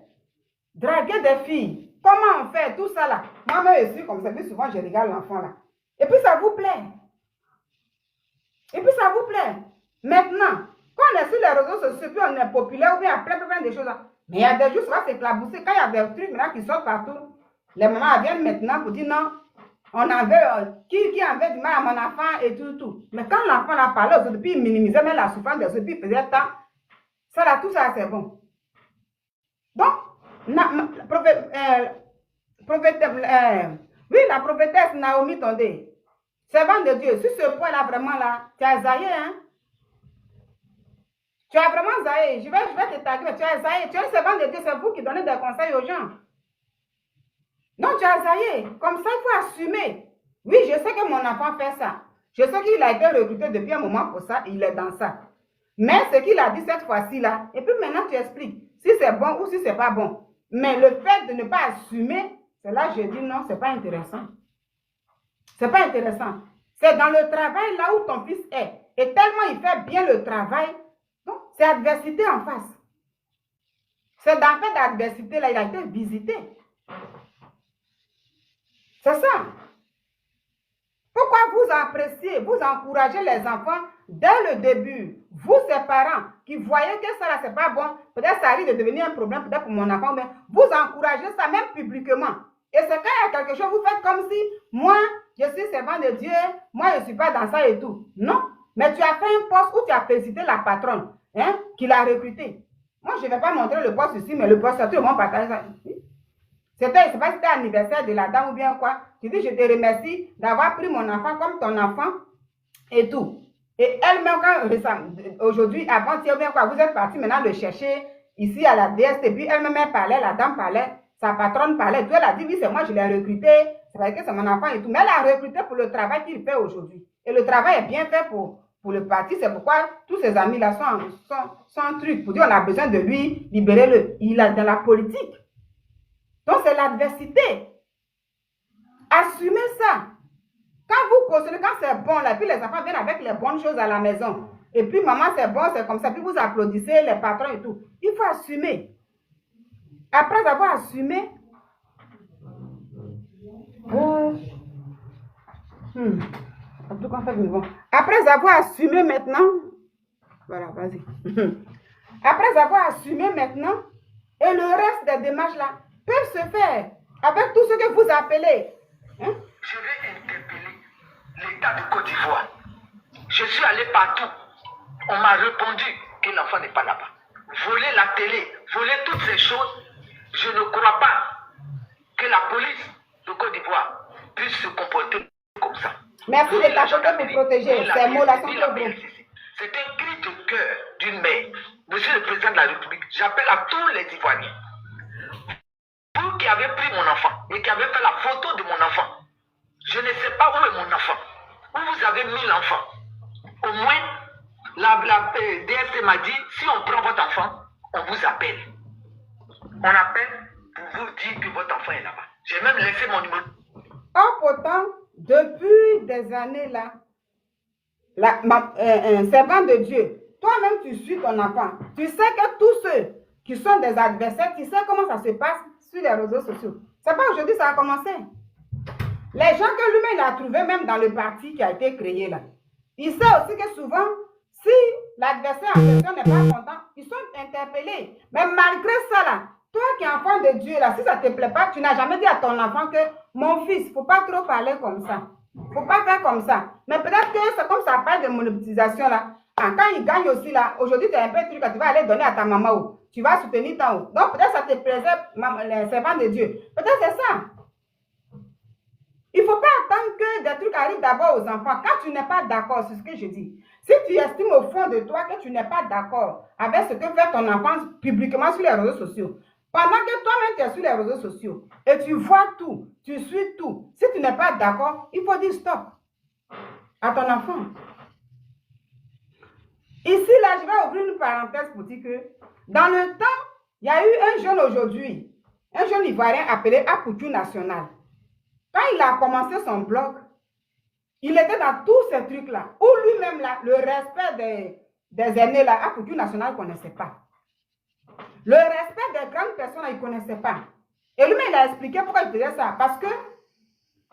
A: draguer des filles. Comment on fait tout ça là? Moi-même, je suis comme ça, puis souvent je regarde l'enfant là. Et puis ça vous plaît. Et puis ça vous plaît. Maintenant, quand on est sur les réseaux sociaux, puis on est populaire, ou bien il y a plein de choses là. Mais il y a des jours, ça va s'éclabousser. Quand il y a des trucs maintenant qui sortent partout, les mamans viennent maintenant pour dire non, on en veut, qui en veut du mal à mon enfant et tout. Mais quand l'enfant a parlé aux autres, puis il minimisait même la souffrance des autres, puis il faisait tant, ça là, tout ça c'est bon. Donc, la prophétesse Naomi Tondé, servante de Dieu, sur ce point-là, vraiment là, tu as zaillé, hein? Tu as vraiment zaillé. Je vais te taguer, mais tu as zaillé. Tu es une servante de Dieu, c'est vous qui donnez des conseils aux gens. Non, tu as zaillé. Comme ça, il faut assumer. Oui, je sais que mon enfant fait ça. Je sais qu'il a été recruté depuis un moment pour ça, il est dans ça. Mais ce qu'il a dit cette fois-ci là, et puis maintenant tu expliques si c'est bon ou si c'est pas bon. Mais le fait de ne pas assumer, c'est là que je dis non, c'est pas intéressant. C'est pas intéressant. C'est dans le travail là où ton fils est. Et tellement il fait bien le travail, donc c'est adversité en face. C'est dans cette adversité là, il a été visité. C'est ça. Pourquoi vous appréciez, vous encouragez les enfants dès le début? Vous, ces parents, qui voyez que ça là, c'est pas bon, peut-être ça arrive de devenir un problème, peut-être pour mon enfant, mais vous encouragez ça même publiquement. Et c'est quand il y a quelque chose, vous faites comme si, moi, je suis servant de Dieu, moi, je ne suis pas dans ça et tout. Non, mais tu as fait un poste où tu as félicité la patronne, hein, qui l'a recruté. Moi, je ne vais pas montrer le poste ici, mais le poste, tout le monde partage ça. C'était, je ne sais pas si c'était l'anniversaire de la dame ou bien quoi. Tu dis, je te remercie d'avoir pris mon enfant comme ton enfant et tout. Et elle-même, quand aujourd'hui, avant-hier, bien quoi, vous êtes parti maintenant le chercher ici à la DST, puis elle-même elle parlait, la dame parlait, sa patronne parlait, tout elle a dit, oui, c'est moi, je l'ai recruté, c'est parce que c'est mon enfant et tout. Mais elle a recruté pour le travail qu'il fait aujourd'hui. Et le travail est bien fait pour le parti, c'est pourquoi tous ses amis-là sont un truc, pour dire, on a besoin de lui, libérer il est dans la politique. Donc, c'est l'adversité. Assumez ça. Quand vous causez, quand c'est bon, là, puis les enfants viennent avec les bonnes choses à la maison. Et puis, maman, c'est bon, c'est comme ça. Puis vous applaudissez les patrons et tout. Il faut assumer. Après avoir assumé, en tout cas, en fait, bon. Après avoir assumé maintenant, voilà, vas-y. Après avoir assumé maintenant, et le reste des démarches là, peuvent se faire avec tout ce que vous appelez. Hein?
B: Je vais interpeller l'État de Côte d'Ivoire. Je suis allé partout. On m'a répondu que l'enfant n'est pas là-bas. Voler la télé, voler toutes ces choses, je ne crois pas que la police de Côte d'Ivoire puisse se comporter comme ça.
A: Merci de t'apporter pour protéger. Ces mots-là sont très bons.
B: C'est un cri de cœur d'une mère. Monsieur le Président de la République, j'appelle à tous les Ivoiriens. Vous qui avez pris mon enfant et qui avez fait la photo de mon enfant, je ne sais pas où est mon enfant. Où vous avez mis l'enfant. Au moins, la DST m'a dit, si on prend votre enfant, on vous appelle. On appelle pour vous dire que votre enfant est là-bas. J'ai même laissé mon numéro.
A: Or, pourtant, depuis des années là, servant de Dieu, toi-même tu suis ton enfant. Tu sais que tous ceux qui sont des adversaires, tu sais comment ça se passe sur les réseaux sociaux. C'est pas aujourd'hui ça a commencé. Les gens que lui-même il a trouvé même dans le parti qui a été créé là. Il sait aussi que souvent, si l'adversaire en question n'est pas content, ils sont interpellés. Mais malgré ça là, toi qui es enfant de Dieu là, si ça ne te plaît pas, tu n'as jamais dit à ton enfant que mon fils, il ne faut pas trop parler comme ça. Il ne faut pas faire comme ça. Mais peut-être que c'est comme ça parle de monétisation là. Quand il gagne aussi là, aujourd'hui tu as un peu de truc, tu vas aller donner à ta maman ou tu vas soutenir ton ou. Donc peut-être ça te plaisait, les servants de Dieu. Peut-être c'est ça. Il ne faut pas attendre que des trucs arrivent d'abord aux enfants. Quand tu n'es pas d'accord, c'est ce que je dis. Si tu estimes au fond de toi que tu n'es pas d'accord avec ce que fait ton enfant publiquement sur les réseaux sociaux, pendant que toi-même tu es sur les réseaux sociaux et tu vois tout, tu suis tout, si tu n'es pas d'accord, il faut dire stop à ton enfant. Ici, là, je vais ouvrir une parenthèse pour dire que dans le temps, il y a eu un jeune aujourd'hui, un jeune Ivoirien appelé Apoutou National. Quand il a commencé son blog, il était dans tous ces trucs-là, où lui-même, là, le respect des aînés, là, Apoutou National, il ne connaissait pas. Le respect des grandes personnes, il ne connaissait pas. Et lui-même, il a expliqué pourquoi il faisait ça. Parce que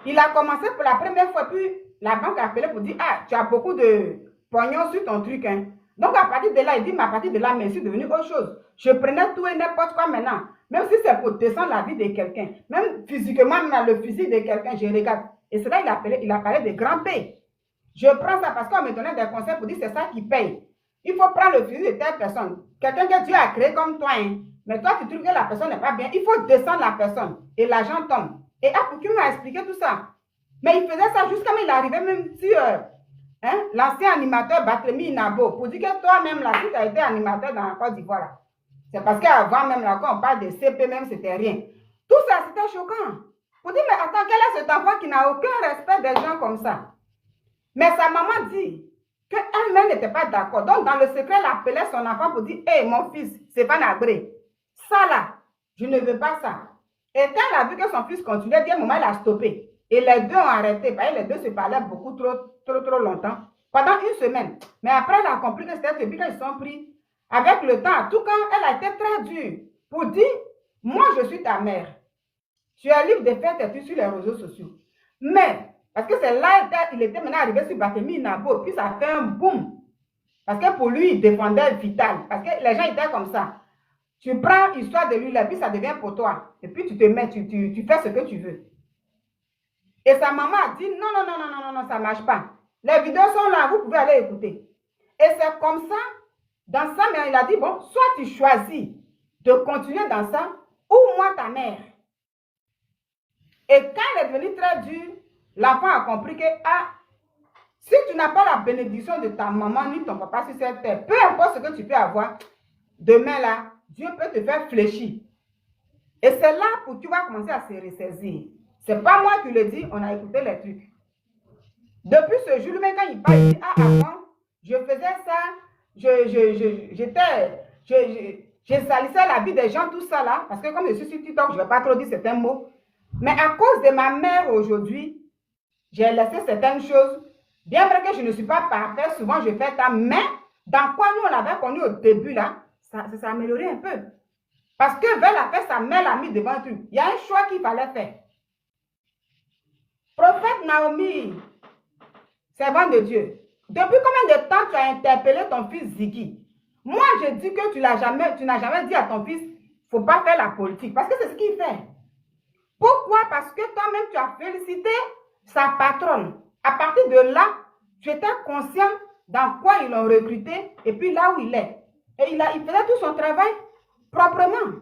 A: il a commencé pour la première fois, puis la banque a appelé pour dire, ah, tu as beaucoup de pognon sur ton truc, hein. Donc, à partir de là, il dit, mais à partir de là, mais je suis devenu autre chose. Je prenais tout et n'importe quoi maintenant. Même si c'est pour descendre la vie de quelqu'un. Même physiquement, même le physique de quelqu'un, je regarde. Et c'est là il a parlé de grand paye. Je prends ça parce qu'on me donnait des conseils pour dire, c'est ça qui paye. Il faut prendre le physique de telle personne. Quelqu'un que Dieu a créé comme toi, hein. Mais toi, tu trouves que la personne n'est pas bien. Il faut descendre la personne. Et l'argent tombe. Et Apoutou m'a expliqué tout ça. Mais il faisait ça jusqu'à quand il arrivait même sur l'ancien animateur Barthélemy Nabo. Pour dire que toi-même, là, si tu as été animateur dans la Côte d'Ivoire, c'est parce qu'avant même, là, quand on parle de CP, même, c'était rien. Tout ça, c'était choquant. Pour dire, mais attends, quel est cet enfant qui n'a aucun respect des gens comme ça? Mais sa maman dit qu'elle-même n'était pas d'accord. Donc, dans le secret, elle appelait son enfant pour dire, hé, mon fils, c'est pas nabré. Ça, là, je ne veux pas ça. Et quand elle a vu que son fils continuait, à un moment, elle a stoppé. Et les deux ont arrêté. Parce que les deux se parlaient beaucoup trop longtemps. Pendant une semaine. Mais après, elle a compris que c'était depuis qu'ils sont pris. Avec le temps, en tout cas, elle a été très dure. Pour dire, moi, je suis ta mère. Tu es libre de faire tes trucs sur les réseaux sociaux. Mais, parce que c'est là qu'il était maintenant arrivé sur Barthélemy Nabo. Puis ça a fait un boom. Parce que pour lui, il défendait Vital. Parce que les gens étaient comme ça. Tu prends l'histoire de lui, là, puis ça devient pour toi. Et puis tu te mets, tu fais ce que tu veux. Et sa maman a dit, non, ça ne marche pas. Les vidéos sont là, vous pouvez aller écouter. Et c'est comme ça, dans ça, mais il a dit, bon, soit tu choisis de continuer dans ça, ou moi, ta mère. Et quand elle est devenue très dure, l'enfant a compris que, ah, si tu n'as pas la bénédiction de ta maman ni ton papa sur cette terre, peu importe ce que tu peux avoir, demain là, Dieu peut te faire fléchir. Et c'est là où tu vas commencer à se ressaisir. Ce n'est pas moi qui le dis, on a écouté les trucs. Depuis ce jour, même quand il parle, il dit, ah, avant, je faisais ça, je salissais la vie des gens, tout ça là, parce que comme je suis sur TikTok, je ne vais pas trop dire certains mots. Mais à cause de ma mère aujourd'hui, j'ai laissé certaines choses. Bien vrai que je ne suis pas parfaite, souvent je fais ça, mais dans quoi nous on avait connu au début là, ça s'est amélioré un peu. Parce que vers la fin, sa mère l'a mis devant un truc. Il y a un choix qu'il fallait faire. Prophète Naomi, servant de Dieu, depuis combien de temps tu as interpellé ton fils Ziggy? Moi, je dis que tu n'as jamais dit à ton fils, il ne faut pas faire la politique. Parce que c'est ce qu'il fait. Pourquoi? Parce que toi-même, tu as félicité sa patronne. À partir de là, tu étais conscient dans quoi ils l'ont recruté et puis là où il est. Et il faisait tout son travail proprement.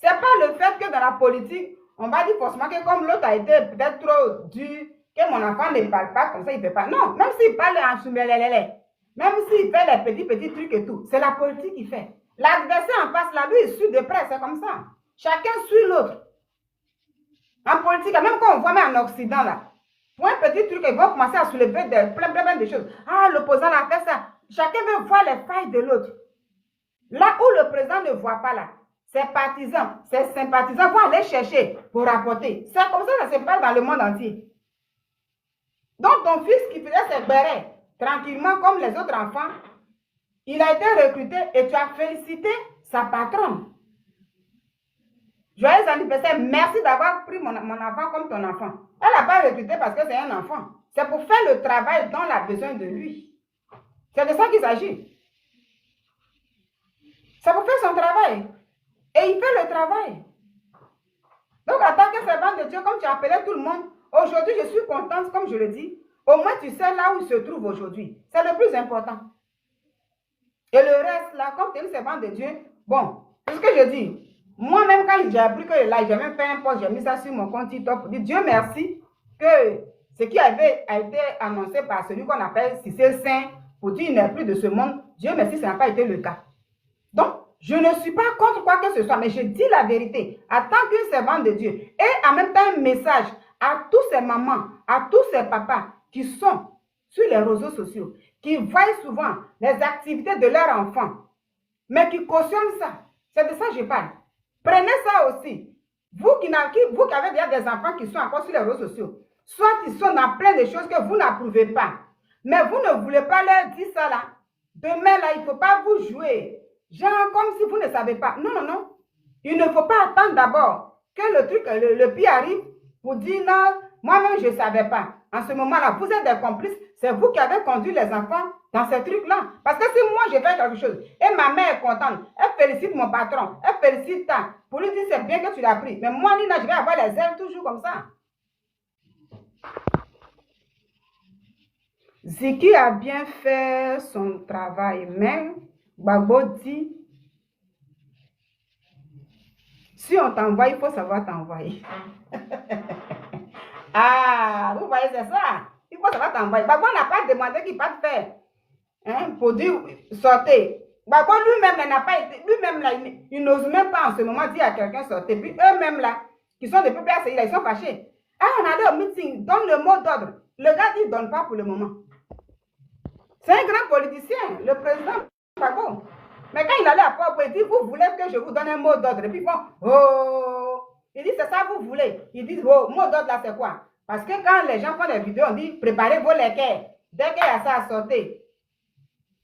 A: Ce n'est pas le fait que dans la politique, on va dire forcément que comme l'autre a été peut-être trop dur, que mon enfant ne parle pas comme ça, il ne fait pas. Non, même s'il parle en soumelélélé, même s'il fait les petits trucs et tout, c'est la politique qu'il fait. L'adversaire en face, là, lui, il suit de près, c'est comme ça. Chacun suit l'autre. En politique, même quand on voit même en Occident, là, pour un petit truc, ils vont commencer à soulever plein de choses. Ah, l'opposant a fait ça. Chacun veut voir les failles de l'autre. Là où le président ne voit pas là, ses partisans, ses sympathisants vont aller chercher pour rapporter. C'est comme ça que ça se passe dans le monde entier. Donc ton fils qui faisait ses bérets tranquillement comme les autres enfants, il a été recruté et tu as félicité sa patronne. Joyeux anniversaire, merci d'avoir pris mon enfant comme ton enfant. Elle n'a pas recruté parce que c'est un enfant. C'est pour faire le travail dont elle a besoin de lui. C'est de ça qu'il s'agit. C'est pour faire son travail. Et il fait le travail. Donc, en tant que servant de Dieu, comme tu appelais tout le monde, Aujourd'hui, je suis contente, comme je le dis. Au moins, tu sais là où il se trouve aujourd'hui. C'est le plus important. Et le reste, là, comme tu es une servante de Dieu, bon, c'est ce que je dis. Moi-même, quand j'ai appris que là, j'ai même fait un post, j'ai mis ça sur mon compte TikTok pour dire Dieu merci que ce qui a été annoncé par celui qu'on appelle Cissé Saint, pour dire qu'il n'est plus de ce monde, Dieu merci, ça n'a pas été le cas. Donc, je ne suis pas contre quoi que ce soit, mais je dis la vérité en tant qu'une servante de Dieu. Et en même temps, un message à tous ces mamans, à tous ces papas qui sont sur les réseaux sociaux, qui voient souvent les activités de leurs enfants, mais qui cautionnent ça. C'est de ça que je parle. Prenez ça aussi. Vous qui avez déjà des enfants qui sont encore sur les réseaux sociaux, soit ils sont dans plein de choses que vous n'approuvez pas, mais vous ne voulez pas leur dire ça là. Demain là, il ne faut pas vous jouer. Genre comme si vous ne savez pas. Non, non, non. Il ne faut pas attendre d'abord que le truc, le pire arrive pour dire non, moi-même je ne savais pas. En ce moment-là, vous êtes des complices. C'est vous qui avez conduit les enfants dans ces trucs-là. Parce que si moi je fais quelque chose et ma mère est contente, elle félicite mon patron, elle félicite ta, pour lui dire c'est bien que tu l'as pris. Mais moi, Nina, je vais avoir les ailes toujours comme ça. Ziki a bien fait son travail, mais Gbagbo dit, si on t'envoie, il faut savoir t'envoyer. Ah, vous voyez, c'est ça. Il faut savoir t'envoyer. Gbagbo n'a pas demandé qu'il parte faire. Hein, pour dire sortez. Gbagbo lui-même n'a pas été, lui-même là, il n'ose même pas en ce moment dire à quelqu'un sortez. Puis eux-mêmes là, qui sont depuis PCI, là, ils sont fâchés. Ah, on allait au meeting, donne le mot d'ordre. Le gars dit, donne pas pour le moment. C'est un grand politicien, le président Gbagbo. Mais quand il allait à Port, il dit, vous voulez que je vous donne un mot d'ordre. Et puis bon, oh, il dit, c'est ça vous voulez. Il dit, oh, mot d'ordre là, c'est quoi? Parce que quand les gens font des vidéos, on dit, préparez vos léquers. Dès qu'il y a ça à sauter.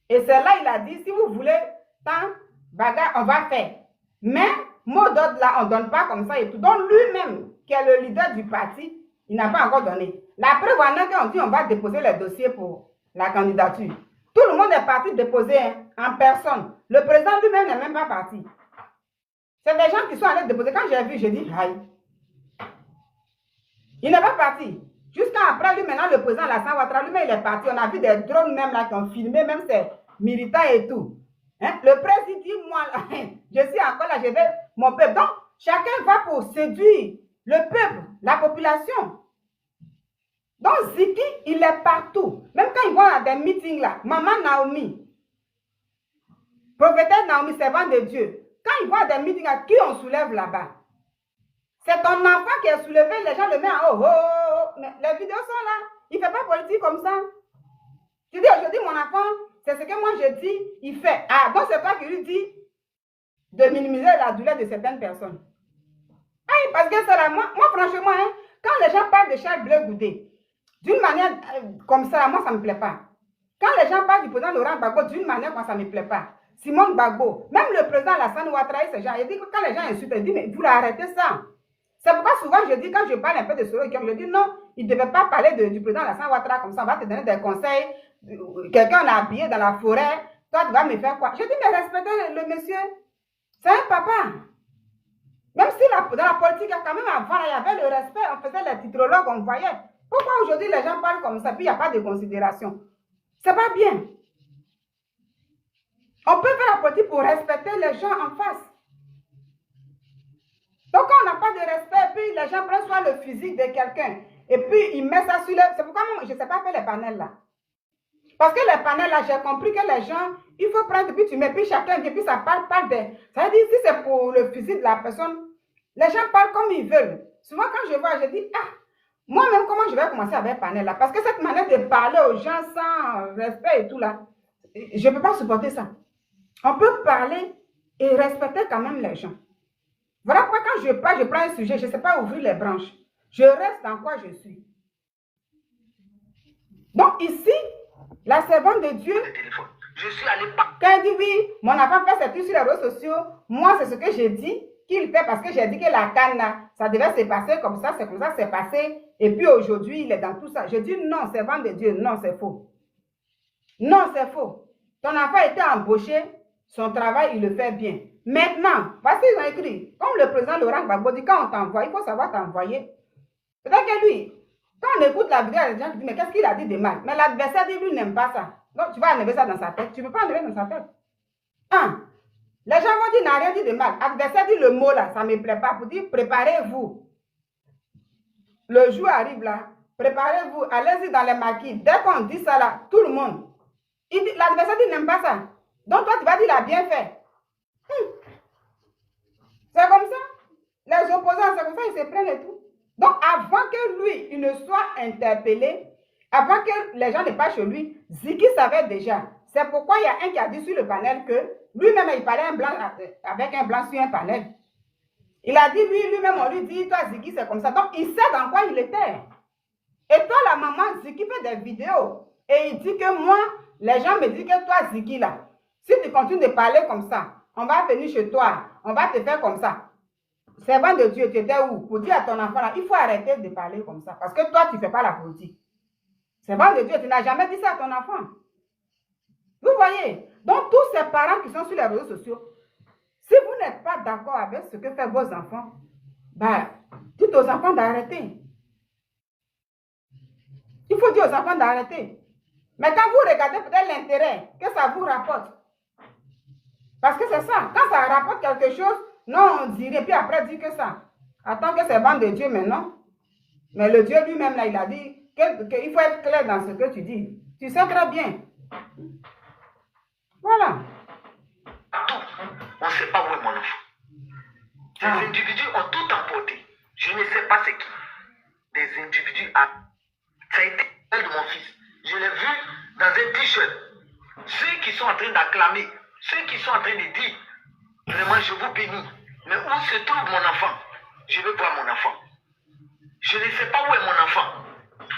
A: Et c'est là, il a dit, si vous voulez, tant bagarre, on va faire. Mais, mot d'ordre là, on ne donne pas comme ça et tout. Donc lui-même, qui est le leader du parti, il n'a pas encore donné. La preuve en est qu'on dit, on va déposer les dossiers pour la candidature. Tout le monde est parti déposer en personne. Le président lui-même n'est même pas parti. C'est des gens qui sont allés déposer. Quand j'ai vu, j'ai dit, aïe. Il n'est pas parti. Jusqu'à après, lui, maintenant, le président Alassane Ouattara, lui-même, il est parti. On a vu des drones même là qui ont filmé, même ses militants et tout. Hein? Le président dit, moi, là, je suis encore là, je vais mon peuple. Donc, chacun va pour séduire le peuple, la population. Donc, Ziki, il est partout. Même quand il va à des meetings là, Maman Naomi, prophétesse Naomi, servante de Dieu, quand il va à des meetings là, qui on soulève là-bas? C'est ton enfant qui est soulevé, les gens le mettent en haut. Mais les vidéos sont là. Il ne fait pas politique comme ça. Tu dis aujourd'hui, mon enfant, c'est ce que moi je dis, il fait. Ah, donc c'est toi qui lui dis de minimiser la douleur de certaines personnes. Ah, parce que c'est là, moi franchement, hein, quand les gens parlent de Charles Blé Goudé, d'une manière comme ça, moi, ça ne me plaît pas. Quand les gens parlent du président Laurent Gbagbo, d'une manière comme ça ne me plaît pas. Simone Gbagbo, même le président Alassane Ouattara, ces gens, il dit que quand les gens insultent, il dit, mais vous arrêtez ça. C'est pourquoi souvent je dis, quand je parle un peu de Soro, je dis non, il ne devait pas parler du président Alassane Ouattara comme ça, on va te donner des conseils. Quelqu'un l'a habillé dans la forêt, toi tu vas me faire quoi? Je dis, mais respectez le monsieur. C'est un papa. Même si dans la politique, quand même avant, il y avait le respect, on faisait les titrologues, on voyait. Pourquoi aujourd'hui les gens parlent comme ça, puis il n'y a pas de considération? C'est pas bien. On peut faire la politique pour respecter les gens en face. Donc quand on n'a pas de respect, puis les gens prennent soit le physique de quelqu'un, et puis ils mettent ça sur le... C'est pourquoi moi, je ne sais pas faire les panels là. Parce que les panels là, j'ai compris que les gens, il faut prendre, puis tu mets, puis chacun, et puis ça parle de... Ça veut dire, si c'est pour le physique de la personne, les gens parlent comme ils veulent. Souvent quand je vois, je dis, ah, moi-même, comment je vais commencer avec panel là? Parce que cette manière de parler aux gens sans respect et tout là, je ne peux pas supporter ça. On peut parler et respecter quand même les gens. Voilà pourquoi quand je parle, je prends un sujet, je ne sais pas ouvrir les branches. Je reste dans quoi je suis. Donc ici, la servante de Dieu,
B: je suis allé par...
A: quand elle dit oui, mon enfant fait ses trucs sur les réseaux sociaux, moi c'est ce que j'ai dit qu'il fait parce que j'ai dit que la canne là, ça devait se passer comme ça, c'est comme ça que c'est passé. Et puis aujourd'hui, il est dans tout ça. Je dis non, servante de Dieu, non, c'est faux. Non, c'est faux. Ton enfant a été embauché, son travail, il le fait bien. Maintenant, voici ils ont écrit, comme le président Laurent Gbagbo dit, quand on t'envoie, il faut savoir t'envoyer. Peut-être que lui, Quand on écoute la vidéo, les gens disent, mais qu'est-ce qu'il a dit de mal? Mais l'adversaire dit, lui n'aime pas ça. Donc, tu vas enlever ça dans sa tête. Tu ne peux pas enlever dans sa tête. Les gens vont dire, il n'a rien dit de mal. L'adversaire dit le mot là, ça ne me plaît pas. Pour dire, préparez-vous. Le jour arrive là. Préparez-vous. Allez-y dans les maquis. Dès qu'on dit ça là, tout le monde. L'adversaire dit, il n'aime pas ça. Donc, toi, tu vas dire, il a bien fait. C'est comme ça. Les opposants, c'est comme ça, ils se prennent et tout. Donc, avant que lui, il ne soit interpellé, avant que les gens ne passent chez lui, Ziki savait déjà. C'est pourquoi il y a un qui a dit sur le panel que lui-même, il parlait un blanc, avec un blanc sur un panel. Il a dit, lui-même, on lui dit, toi, Ziki, c'est comme ça. Donc, il sait dans quoi il était. Et toi, la maman, Ziki fait des vidéos. Et il dit que moi, les gens me disent que toi, Ziki, là, si tu continues de parler comme ça, on va venir chez toi, on va te faire comme ça. Servant de Dieu, tu étais où? Pour dire à ton enfant, là, il faut arrêter de parler comme ça. Parce que toi, tu ne fais pas la politique. Servant de Dieu, tu n'as jamais dit ça à ton enfant. Vous voyez? Donc, tous ces parents qui sont sur les réseaux sociaux, si vous n'êtes pas d'accord avec ce que font vos enfants, ben, dites aux enfants d'arrêter. Il faut dire aux enfants d'arrêter. Mais quand vous regardez peut-être l'intérêt que ça vous rapporte, parce que c'est ça, quand ça rapporte quelque chose, non, on dirait, puis après dire que ça. Attends que c'est vent de Dieu maintenant. Mais le Dieu lui-même, là, il a dit qu'il faut être clair dans ce que tu dis. Tu sais très bien. Voilà.
B: On ne sait pas où est mon enfant. Ces individus ont tout emporté. Je ne sais pas c'est qui. Des individus. Ça a été de mon fils. Je l'ai vu dans un t-shirt. Ceux qui sont en train d'acclamer, ceux qui sont en train de dire, vraiment, je vous bénis. Mais où se trouve mon enfant? Je veux voir mon enfant. Je ne sais pas où est mon enfant.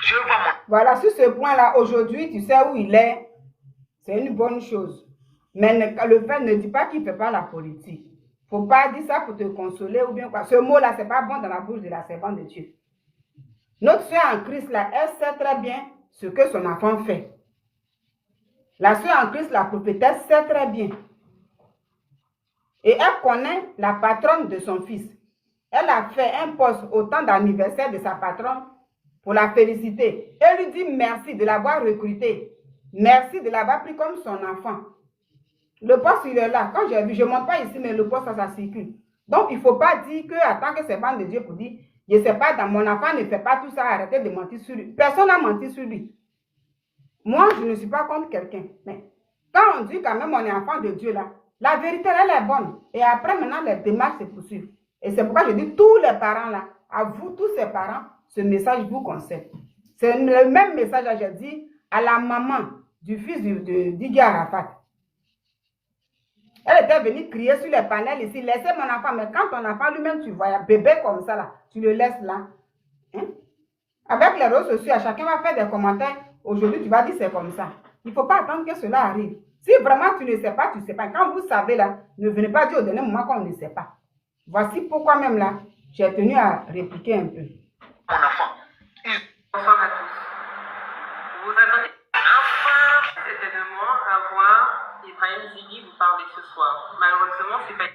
B: Je veux voir mon enfant.
A: Voilà, sur ce point-là, aujourd'hui, tu sais où il est. C'est une bonne chose. Mais le fait ne dit pas qu'il ne fait pas la politique. Il ne faut pas dire ça pour te consoler ou bien quoi. Ce mot-là, ce n'est pas bon dans la bouche de la servante de Dieu. Notre soeur en Christ, là, elle sait très bien ce que son enfant fait. La soeur en Christ, la prophétesse, sait très bien. Et elle connaît la patronne de son fils. Elle a fait un post au temps d'anniversaire de sa patronne pour la féliciter. Elle lui dit merci de l'avoir recruté. Merci de l'avoir pris comme son enfant. Le poste, il est là. Quand j'ai vu, je ne montre pas ici, mais le poste, ça circule. Donc, il ne faut pas dire que, en tant que servant de Dieu, pour dire, je ne sais pas, dans mon enfant ne fait pas tout ça, arrêtez de mentir sur lui. Personne n'a menti sur lui. Moi, je ne suis pas contre quelqu'un. Mais quand on dit quand même on est enfant de Dieu, là, la vérité, elle est bonne. Et après, maintenant, les démarches se poursuivent. Et c'est pourquoi je dis, tous les parents, là, à vous, tous ces parents, ce message vous concerne. C'est le même message que j'ai dit à la maman du fils de Didier Arafat. Elle était venue crier sur les panels ici, laissez mon enfant. Mais quand ton enfant lui-même, tu vois, un bébé comme ça, là, tu le laisses là. Hein? Avec les réseaux sociaux, chacun va faire des commentaires. Aujourd'hui, tu vas dire c'est comme ça. Il ne faut pas attendre que cela arrive. Si vraiment tu ne sais pas, tu ne sais pas. Quand vous savez là, ne venez pas dire au dernier moment qu'on ne sait pas. Voici pourquoi même là, j'ai tenu à répliquer un peu.
B: Mon enfant.
C: Bonsoir à tous. Vous attendez enfin certainement à voir Ibrahim Zighi vous parler ce soir. Malheureusement, c'est pas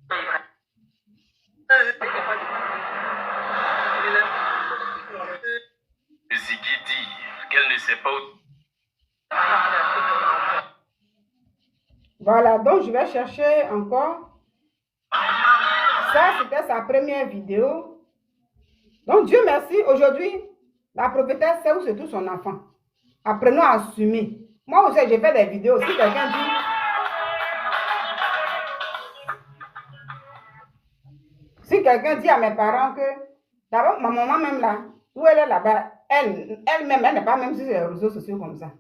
C: Ibrahim.
D: Zighi dit qu'elle ne sait pas où.
A: Voilà, donc je vais chercher encore. Ça, c'était sa première vidéo. Donc, Dieu merci, aujourd'hui, la prophétesse sait où se trouve son enfant. Apprenons à assumer. Moi aussi, j'ai fait des vidéos. Si quelqu'un dit... Si quelqu'un dit à mes parents que... D'abord, ma maman même là, où elle est là-bas, elle-même, elle n'est pas même sur les réseaux sociaux comme ça.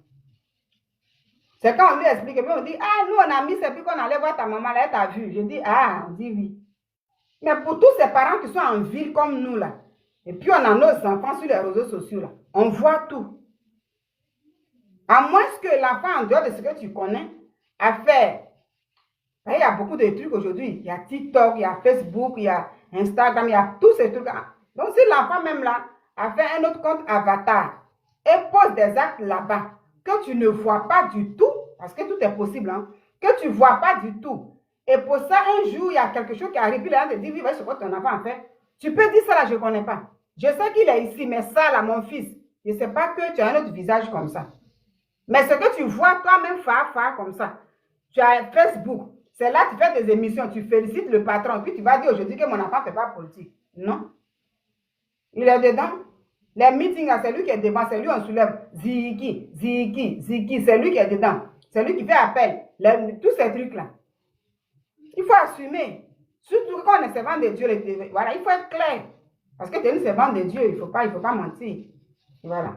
A: C'est quand on lui explique, et puis on dit, ah, nous on a mis, c'est puis qu'on allait voir ta maman, là, elle t'a vu. Je dis, ah, on dit oui. Mais pour tous ces parents qui sont en ville comme nous là, et puis on a nos enfants sur les réseaux sociaux là, on voit tout. À moins que l'enfant, en dehors de ce que tu connais, a fait. Il y a beaucoup de trucs aujourd'hui. Il y a TikTok, il y a Facebook, il y a Instagram, il y a tous ces trucs. Donc si l'enfant même là a fait un autre compte avatar et pose des actes là-bas que tu ne vois pas du tout, parce que tout est possible, hein, que tu ne vois pas du tout. Et pour ça, un jour, il y a quelque chose qui arrive, puis là, on te dit, oui, voyez ce que ton enfant a fait. Tu peux dire ça là, je ne connais pas. Je sais qu'il est ici, mais ça, là, mon fils, je ne sais pas que tu as un autre visage comme ça. Mais ce que tu vois toi-même faire comme ça, tu as Facebook, c'est là que tu fais des émissions, tu félicites le patron, puis tu vas dire aujourd'hui que mon enfant ne fait pas politique. Non. Il est dedans. Les meetings, c'est lui qui est devant, c'est lui on soulève. Ziki, c'est lui qui est dedans. C'est lui qui fait appel. Tous ces trucs-là. Il faut assumer. Surtout quand on est servant de Dieu, voilà, il faut être clair. Parce que tu es une servante de Dieu, il ne faut pas mentir. Voilà.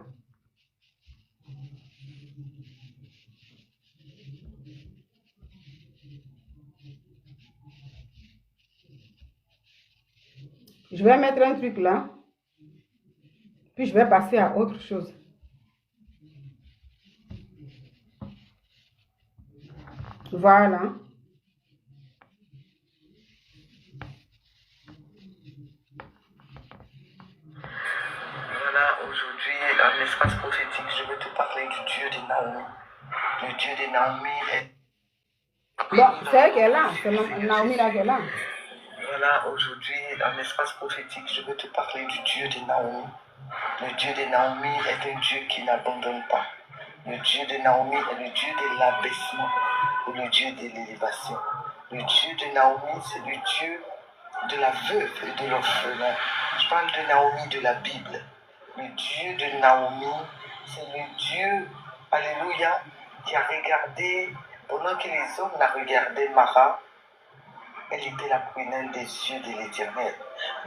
A: Je vais mettre un truc là. Puis je vais passer à autre chose. Voilà.
B: Voilà, aujourd'hui, dans l'espace prophétique, je vais te parler du Dieu de Naomi. Le Dieu de Naomi est...
A: Bon, c'est elle qui est là. C'est Naomi là qui est là.
B: Voilà, aujourd'hui, dans l'espace prophétique, je vais te parler du Dieu de Naomi. Le Dieu de Naomi est un Dieu qui n'abandonne pas. Le Dieu de Naomi est le Dieu de l'abaissement ou le Dieu de l'élévation. Le Dieu de Naomi, c'est le Dieu de la veuve et de l'orphelin. Je parle de Naomi de la Bible. Le Dieu de Naomi, c'est le Dieu, alléluia, qui a regardé, pendant que les hommes la regardaient, Mara, elle était la prunelle des yeux de l'Éternel.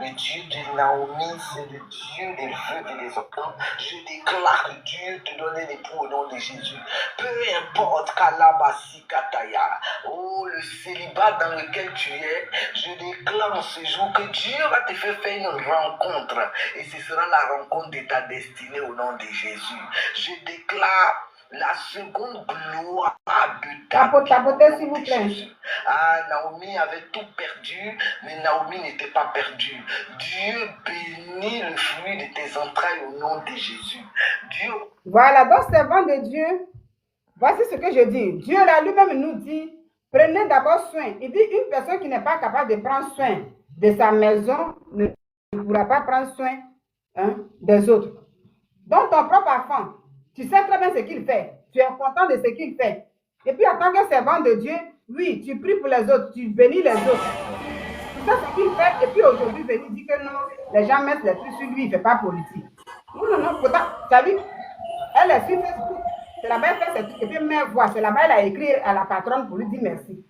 B: Le Dieu de Naomi, c'est le Dieu des vœux et des enfants. Je déclare que Dieu te donne l'époux au nom de Jésus. Peu importe Kalabasi Kataya, oh le célibat dans lequel tu es, je déclare en ce jour que Dieu va te faire une rencontre. Et ce sera la rencontre de ta destinée au nom de Jésus. Je déclare la seconde gloire de ta
A: Tapotez, s'il vous plaît.
B: Ah, Naomi avait tout perdu, mais Naomi n'était pas perdue. Dieu bénit le fruit de tes entrailles au nom de Jésus. Dieu.
A: Voilà, donc servant de Dieu, voici ce que je dis. Dieu là lui-même nous dit, prenez d'abord soin. Il dit, une personne qui n'est pas capable de prendre soin de sa maison ne pourra pas prendre soin des autres. Donc ton propre enfant, tu sais très bien ce qu'il fait. Tu es content de ce qu'il fait. Et puis, en tant que servant de Dieu, oui, tu pries pour les autres, tu bénis les autres. Tu sais ce qu'il fait. Et puis aujourd'hui, venir dire que non, les gens mettent les trucs sur lui, il ne fait pas politique. Non, pourtant, tu as vu, elle est sur Facebook. C'est là-bas, elle fait ses trucs. Et puis, même voix, c'est là-bas, elle a écrit à la patronne pour lui dire merci.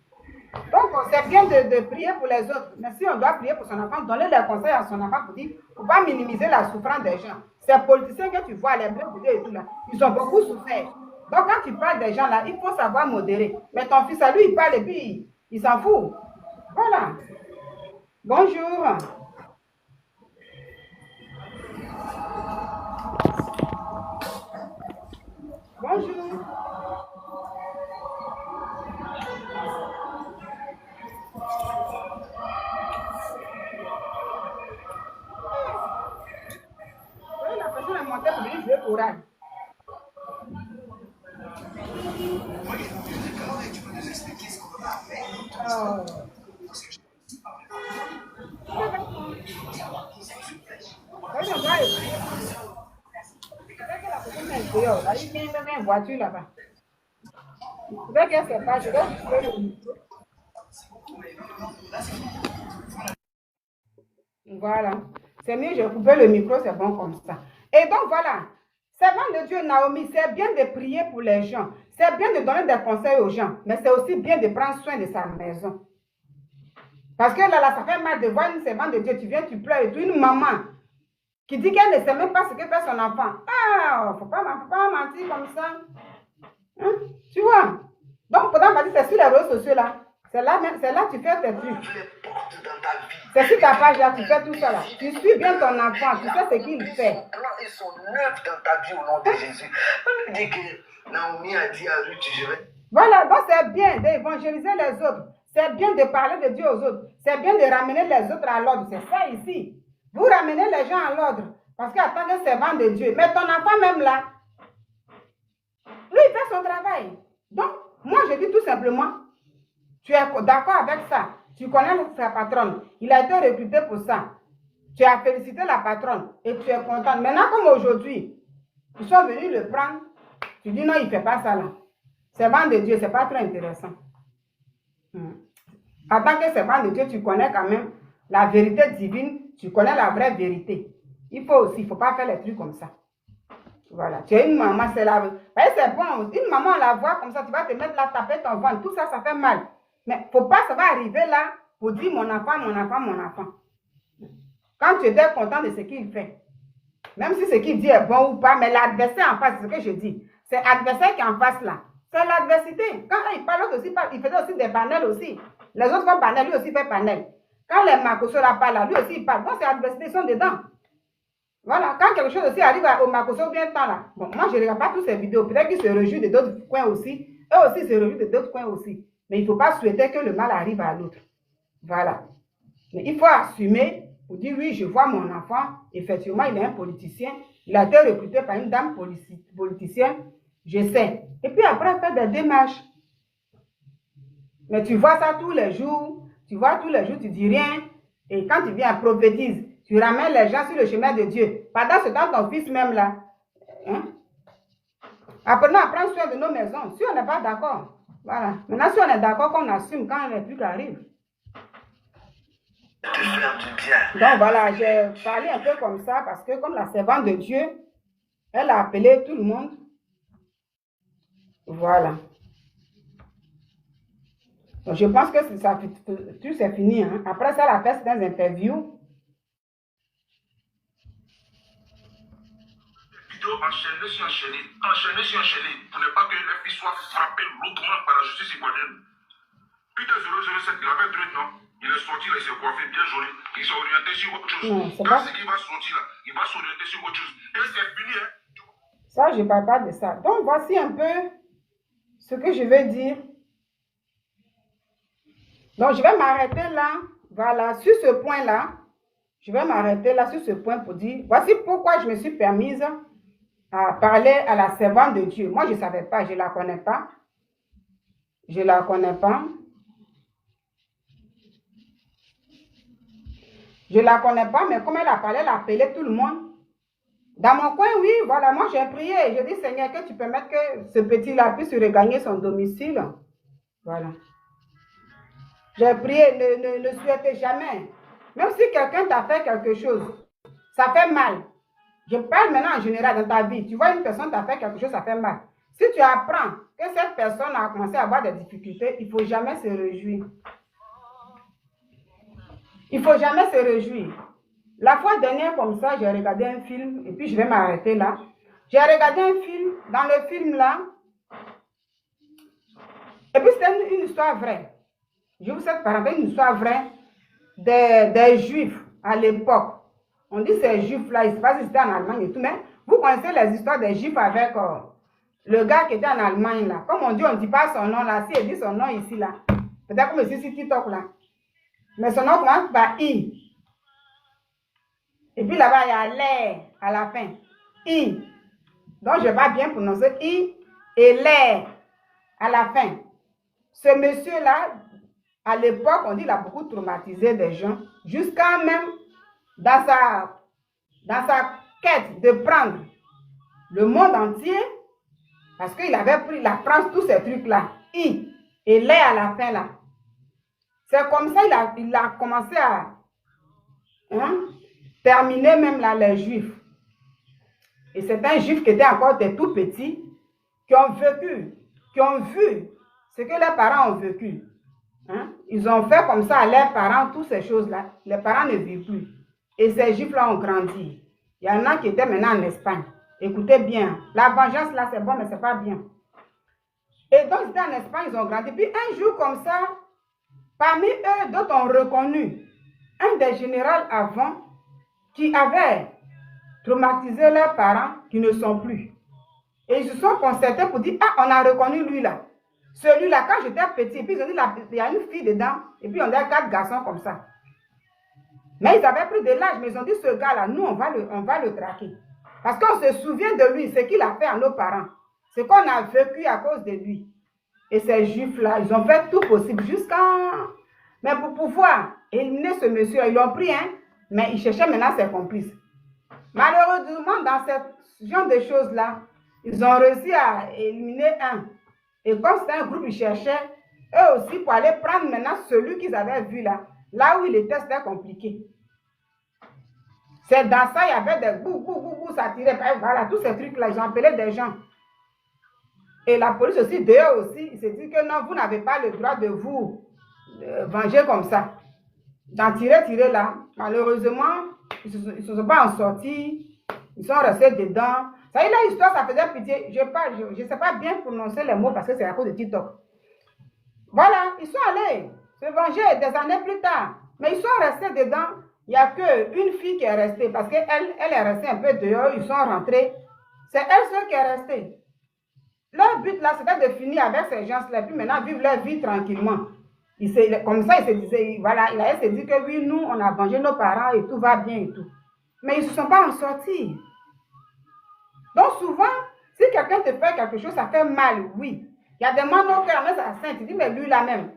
A: Donc, c'est bien de prier pour les autres. Mais si on doit prier pour son enfant, donner des conseils à son enfant pour dire, pour ne pas minimiser la souffrance des gens. Ces politiciens que tu vois, les bleus et tout là, ils ont beaucoup souffert. Donc, quand tu parles des gens là, il faut savoir modérer. Mais ton fils à lui, il parle et puis il s'en fout. Voilà. Bonjour. Bonjour. Oui, la personne est montée pour venir jouer chorale. Oh. Il y a une voiture là-bas. Je vais faire pas, je vais couper le micro. Voilà. C'est mieux, je vais couper le micro, c'est bon comme ça. Et donc voilà. Servant de Dieu, Naomi, c'est bien de prier pour les gens. C'est bien de donner des conseils aux gens. Mais c'est aussi bien de prendre soin de sa maison. Parce que là, ça fait mal de voir une servante de Dieu. Tu viens, tu pleures et tout. Une maman qui dit qu'elle ne sait même pas ce que fait son enfant. Ah, faut pas mentir comme ça. Hein? Tu vois? Donc, pendant que c'est sur les réseaux sociaux là. C'est là que tu fais tes trucs. C'est sur ta page là, tu fais tout ça là. Tu suis bien ton enfant, tu sais ce qu'il fait.
B: Ils sont neufs dans ta vie au nom de Jésus. On dit que Naomi a dit à Ruth, je vais.
A: Voilà, donc c'est bien d'évangéliser les autres. C'est bien de parler de Dieu aux autres. C'est bien de ramener les autres à l'ordre. C'est ça ici. Vous ramenez les gens à l'ordre. Parce qu'en tant que servant de Dieu, mais ton enfant même là, lui il fait son travail. Donc, moi je dis tout simplement, tu es d'accord avec ça. Tu connais sa patronne. Il a été recruté pour ça. Tu as félicité la patronne et tu es contente. Maintenant, comme aujourd'hui, ils sont venus le prendre. Tu dis non, il ne fait pas ça là. Servant de Dieu, ce n'est pas très intéressant. En tant que servant de Dieu, tu connais quand même la vérité divine, tu connais la vraie vérité. Il ne faut pas faire les trucs comme ça. Voilà, tu es une maman, c'est la... C'est bon, une maman, on la voit comme ça, tu vas te mettre là, taper ton ventre, tout ça, ça fait mal. Mais il ne faut pas, ça va arriver là pour dire mon enfant, mon enfant, mon enfant. Quand tu étais content de ce qu'il fait, même si ce qu'il dit est bon ou pas, mais l'adversaire en face, c'est ce que je dis, c'est l'adversaire qui est en face là. C'est l'adversité. Quand il parle aussi, il faisait aussi des panels aussi. Les autres font panel, lui aussi fait panel. Quand les Makoso là parlent là, lui aussi il parle. Bon, c'est l'adversité, ils sont dedans. Voilà, quand quelque chose aussi arrive au Makoso ou bien temps là, bon, moi je ne regarde pas toutes ces vidéos, peut-être qu'ils se réjouissent de d'autres coins aussi, eux aussi se réjouissent de d'autres coins aussi. Mais il ne faut pas souhaiter que le mal arrive à l'autre. Voilà. Mais il faut assumer pour dire oui, je vois mon enfant, effectivement, il est un politicien, il a été recruté par une dame politicienne, je sais. Et puis après, faire des démarches. Mais tu vois ça tous les jours, tu dis rien, et quand tu viens à prophétiser, tu ramènes les gens sur le chemin de Dieu. Pendant ce temps, ton fils même là, apprenons à prendre soin de nos maisons. Si on n'est pas d'accord, voilà. Maintenant, si on est d'accord, qu'on assume quand les trucs arrivent.
B: De faire du bien.
A: Donc voilà, j'ai parlé un peu comme ça parce que comme la servante de Dieu, elle a appelé tout le monde. Voilà. Donc, je pense que ça, tout c'est fini. Hein. Après ça, elle a fait certaines interviews.
E: Enchaîné, pour ne pas que les filles soient frappées lourdement par la justice ivoirienne. Peter 007, il avait deux noms. Il est sorti là, il s'est coiffé bien joli. Il s'est orienté sur autre chose. Quand ce qui va sortir là, il va s'orienter sur autre chose. Et c'est fini, hein.
A: Ça, je ne parle pas de ça. Donc, voici un peu ce que je veux dire. Donc, je vais m'arrêter là. Voilà, sur ce point-là. Je vais m'arrêter là sur ce point pour dire, voici pourquoi je me suis permise à parler à la servante de Dieu. Moi, je ne savais pas, je ne la connais pas. Je ne la connais pas. Je ne la connais pas, mais comme elle a parlé, elle a appelé tout le monde. Dans mon coin, oui, voilà, moi j'ai prié. Je dis, Seigneur, que tu permettes que ce petit-là puisse regagner son domicile. Voilà. J'ai prié, ne souhaitez jamais. Même si quelqu'un t'a fait quelque chose, ça fait mal. Je parle maintenant en général dans ta vie. Tu vois, une personne t'a fait quelque chose, ça fait mal. Si tu apprends que cette personne a commencé à avoir des difficultés, il ne faut jamais se réjouir. Il ne faut jamais se réjouir. La fois dernière, comme ça, j'ai regardé un film, et puis je vais m'arrêter là. J'ai regardé un film, dans le film là, et puis c'était une histoire vraie. Je vous sais par une histoire vraie des Juifs à l'époque. On dit ces Juifs-là, ils ne savent pas si c'était en Allemagne et tout, mais vous connaissez les histoires des Juifs avec le gars qui était en Allemagne là. Comme on dit, on ne dit pas son nom là. Si il dit son nom ici là, peut-être comme ici sur TikTok là. Mais son nom commence par I. Et puis là-bas, il y a l'air à la fin. I. Donc, je vais bien prononcer I et l'air à la fin. Ce monsieur-là, à l'époque, on dit qu'il a beaucoup traumatisé des gens, jusqu'à même dans sa quête de prendre le monde entier, parce qu'il avait pris la France, tous ces trucs-là, I et l'air à la fin là. C'est comme ça qu'il a commencé à terminer même là les Juifs. Et c'est un Juif qui était encore des tout petits, qui ont vécu, qui ont vu ce que leurs parents ont vécu. Ils ont fait comme ça à leurs parents, toutes ces choses-là. Les parents ne vivent plus. Et ces Juifs-là ont grandi. Il y en a qui étaient maintenant en Espagne. Écoutez bien, la vengeance là c'est bon, mais c'est pas bien. Et donc ils étaient en Espagne, ils ont grandi. Puis un jour comme ça, parmi eux, d'autres ont reconnu un des généraux avant qui avait traumatisé leurs parents qui ne sont plus. Et ils se sont concertés pour dire, ah, on a reconnu lui là. Celui-là, quand j'étais petit, puis ils ont dit, il y a une fille dedans, et puis on a 4 garçons comme ça. Mais ils avaient pris de l'âge, mais ils ont dit, ce gars-là, nous, on va le traquer. Parce qu'on se souvient de lui, ce qu'il a fait à nos parents. Ce qu'on a vécu à cause de lui. Et ces Juifs-là, ils ont fait tout possible jusqu'à... Mais pour pouvoir éliminer ce monsieur, ils l'ont pris, Mais il cherchait maintenant ses complices. Malheureusement, dans ce genre de choses-là, ils ont réussi à éliminer un. Et comme c'était un groupe, ils cherchaient, eux aussi, pour aller prendre maintenant celui qu'ils avaient vu là. Là où il était, c'était compliqué. C'est dans ça, il y avait des bou, ça tirait. Voilà, tous ces trucs-là, ils ont appelé des gens. Et la police aussi, dehors aussi, il s'est dit que non, vous n'avez pas le droit de vous venger comme ça. D'en tirer là, malheureusement, ils ne se sont pas en sortis, ils sont restés dedans. Ça y est, l'histoire, ça faisait pitié. Je ne sais pas bien prononcer les mots parce que c'est à cause de TikTok. Voilà, ils sont allés se venger des années plus tard. Mais ils sont restés dedans. Il n'y a qu'une fille qui est restée parce qu'elle est restée un peu dehors. Ils sont rentrés. C'est elle seule qui est restée. Leur but là, c'était de finir avec ces gens-là. Puis maintenant, vivre leur vie tranquillement. Comme ça, il se disait, voilà, il a se dit que oui, nous, on a vengé nos parents et tout va bien et tout. Mais ils ne se sont pas en sortis. Donc souvent, si quelqu'un te fait quelque chose, ça fait mal, oui. Il y a des moments où la main ça sainte, tu dis, mais lui là même.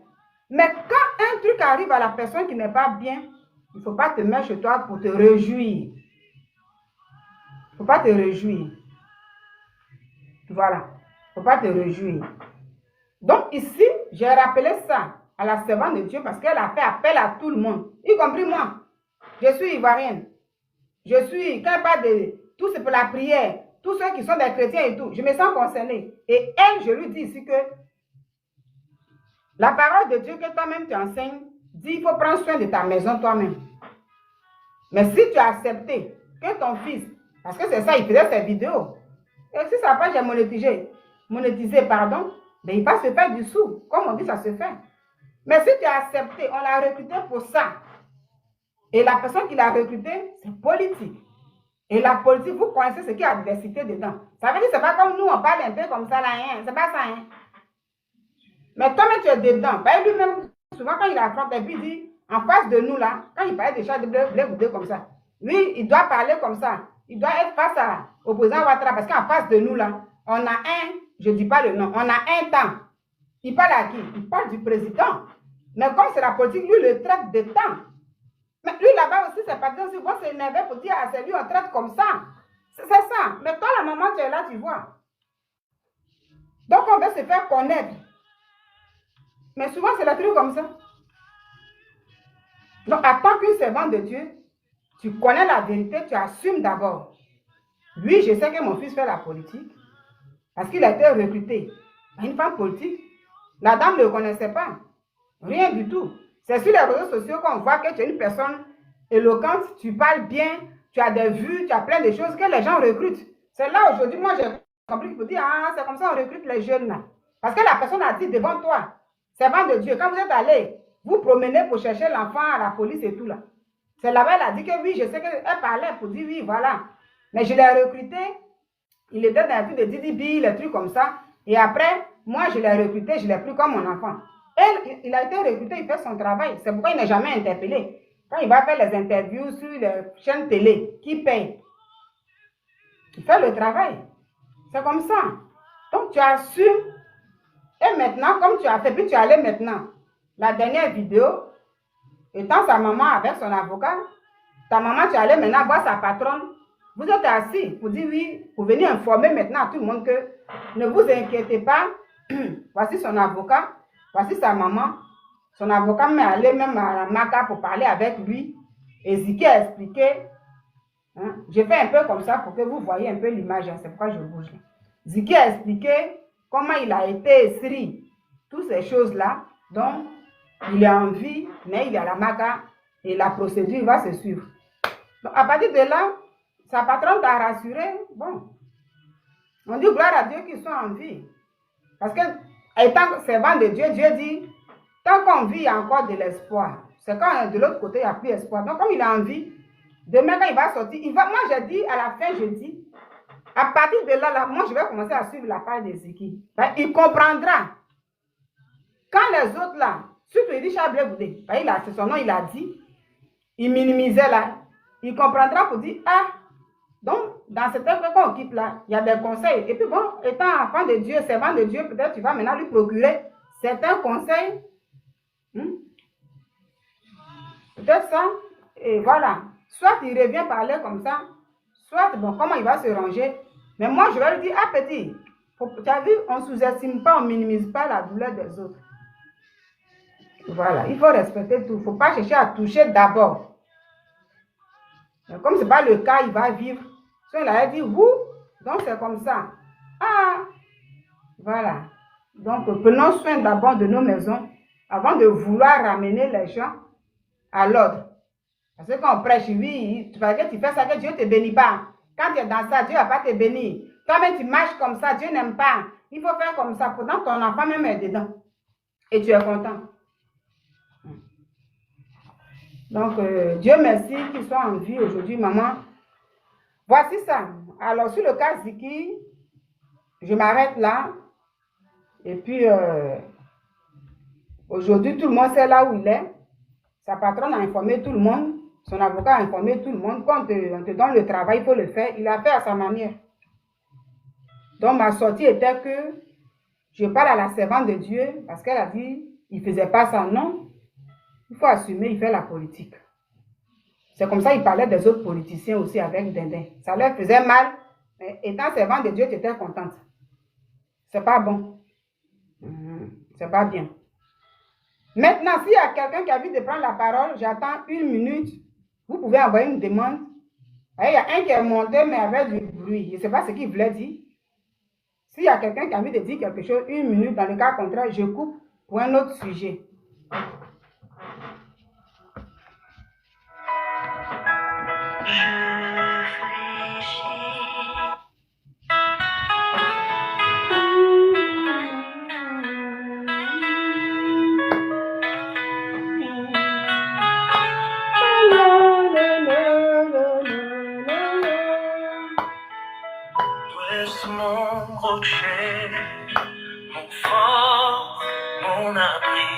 A: Mais quand un truc arrive à la personne qui n'est pas bien, il ne faut pas te mettre chez toi pour te réjouir. Il ne faut pas te réjouir. Voilà. Il ne faut pas te réjouir. Donc ici, j'ai rappelé ça à la servante de Dieu parce qu'elle a fait appel à tout le monde, y compris moi. Je suis ivoirienne. Quand elle parle de tout, c'est pour la prière. Tous ceux qui sont des chrétiens et tout, je me sens concernée. Et elle, je lui dis ici que la parole de Dieu que toi-même tu enseignes, dit il faut prendre soin de ta maison toi-même. Mais si tu as accepté que ton fils, parce que c'est ça, il faisait ses vidéos, et si sa page est monétisée, mais il va se faire du sou. Comme on dit, ça se fait. Mais si tu as accepté, on l'a recruté pour ça. Et la personne qui l'a recruté, c'est politique. Et la politique, vous connaissez ce qu'il y a adversité dedans. Ça veut dire que ce n'est pas comme nous, on parle un peu comme ça là, hein. C'est pas ça, hein. Mais toi-même, tu es dedans. Ben, lui-même, souvent, quand il affronte, et puis il dit, en face de nous là, quand il parle des chats de blé comme ça, lui, il doit parler comme ça. Il doit être face au président Ouattara, parce qu'en face de nous là, on a je ne dis pas le nom, on a un temps. Il parle à qui? Il parle du président. Mais comme c'est la politique, lui, le traite de temps. Mais lui, là-bas aussi, c'est pas dire si vont s'énerver pour dire, ah, c'est lui, on traite comme ça. C'est ça. Mais toi, la maman, tu es là, tu vois. Donc, on veut se faire connaître. Mais souvent, c'est le truc comme ça. Donc, en tant qu'une servante de Dieu, tu connais la vérité, tu assumes d'abord. Oui, je sais que mon fils fait la politique, parce qu'il a été recruté par une femme politique. La dame ne le connaissait pas. Rien du tout. C'est sur les réseaux sociaux qu'on voit que tu es une personne éloquente, tu parles bien, tu as des vues, tu as plein de choses que les gens recrutent. C'est là aujourd'hui, moi j'ai compris qu'il faut dire, ah, c'est comme ça on recrute les jeunes là. Parce que la personne a dit devant toi, servant de Dieu, quand vous êtes allé, vous promenez pour chercher l'enfant à la police et tout là. C'est là-bas, elle a dit que oui, je sais qu'elle parlait pour dire oui, voilà. Mais je l'ai recruté, il était dans un truc de Didi, les trucs comme ça. Et après, moi je l'ai recruté, je l'ai pris comme mon enfant. Il a été recruté, il fait son travail. C'est pourquoi il n'est jamais interpellé. Quand il va faire les interviews sur les chaînes télé, qui paye, il fait le travail. C'est comme ça. Donc tu assumes. Et maintenant, comme tu as fait, puis tu es allé maintenant. La dernière vidéo, étant sa maman avec son avocat, ta maman, tu es allé maintenant voir sa patronne. Vous êtes assis pour dire oui, pour venir informer maintenant à tout le monde que ne vous inquiétez pas. Voici son avocat. Voici sa maman. Son avocat m'est allé même à la MACA pour parler avec lui. Et Ziki a expliqué. Hein, j'ai fait un peu comme ça pour que vous voyez un peu l'image. Hein, c'est pourquoi je bouge. Ziki a expliqué comment il a été escrit. Toutes ces choses-là. Donc, il est en vie, mais il est à la MACA. Et la procédure va se suivre. Donc, à partir de là, sa patronne t'a rassuré. Bon. On dit gloire à Dieu qu'ils sont en vie. Parce que, étant servant de Dieu, Dieu dit, tant qu'on vit, il y a encore de l'espoir. C'est quand de l'autre côté, il n'y a plus d'espoir. Donc, comme il a envie, demain, quand il va sortir, moi, j'ai dit, à la fin, je dis, à partir de là, moi, je vais commencer à suivre la page de Ziki. Ben, il comprendra. Quand les autres, là, surtout, il dit Chablé Boudé, c'est son nom, il a dit, il minimisait là, il comprendra pour dire, ah, donc, dans cette œuvre qu'on occupe là, il y a des conseils. Et puis bon, étant enfant de Dieu, servant de Dieu, peut-être tu vas maintenant lui procurer certains conseils. Peut-être ça. Et voilà. Soit il revient parler comme ça, soit, bon, comment il va se ranger. Mais moi, je vais lui dire, ah petit, tu as vu, on ne sous-estime pas, on ne minimise pas la douleur des autres. Voilà, il faut respecter tout. Il ne faut pas chercher à toucher d'abord. Comme ce n'est pas le cas, il va vivre. So, il a dit, vous, donc c'est comme ça. Ah, voilà. Donc, prenons soin d'abord de nos maisons avant de vouloir ramener les gens à l'ordre. Parce que quand on prêche, oui, tu fais ça, que Dieu ne te bénit pas. Quand tu es dans ça, Dieu ne va pas te bénir. Toi-même, tu marches comme ça, Dieu n'aime pas. Il faut faire comme ça. Pourtant, ton enfant même est dedans. Et tu es content. Donc, Dieu merci qu'ils soient en vie aujourd'hui, maman. Voici ça. Alors, sur le cas Ziki, je m'arrête là. Et puis, aujourd'hui, tout le monde sait là où il est. Sa patronne a informé tout le monde. Son avocat a informé tout le monde. Quand on te donne le travail, il faut le faire. Il a fait à sa manière. Donc, ma sortie était que je parle à la servante de Dieu parce qu'elle a dit il ne faisait pas ça. Non. Il faut assumer, il fait la politique. C'est comme ça qu'il parlait des autres politiciens aussi avec Dindin. Ça leur faisait mal. Mais étant servante de Dieu, tu étais contente. C'est pas bon. C'est pas bien. Maintenant, s'il y a quelqu'un qui a envie de prendre la parole, j'attends 1 minute. Vous pouvez envoyer une demande. Il y a un qui est monté, mais avec du bruit. Je ne sais pas ce qu'il voulait dire. S'il y a quelqu'un qui a envie de dire quelque chose, 1 minute, dans le cas contraire, je coupe pour un autre sujet.
F: Mon rocher, mon fort, mon abri.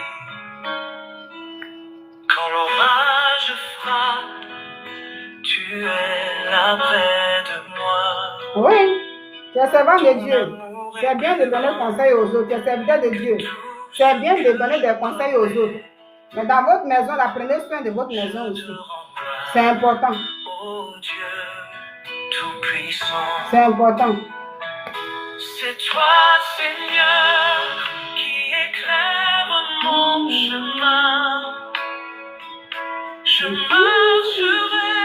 F: Quand l'orage frappe, tu es là près de moi.
A: Oui, tu es servant de Dieu. C'est bien de donner conseil aux autres. Tu es serviteur de Dieu. C'est bien de donner des conseils aux autres. Mais dans votre maison, prenez soin de votre maison aussi. C'est important.
F: Oh Dieu tout-puissant.
A: C'est important.
F: C'est toi, Seigneur, qui éclaire mon chemin. Je marcherai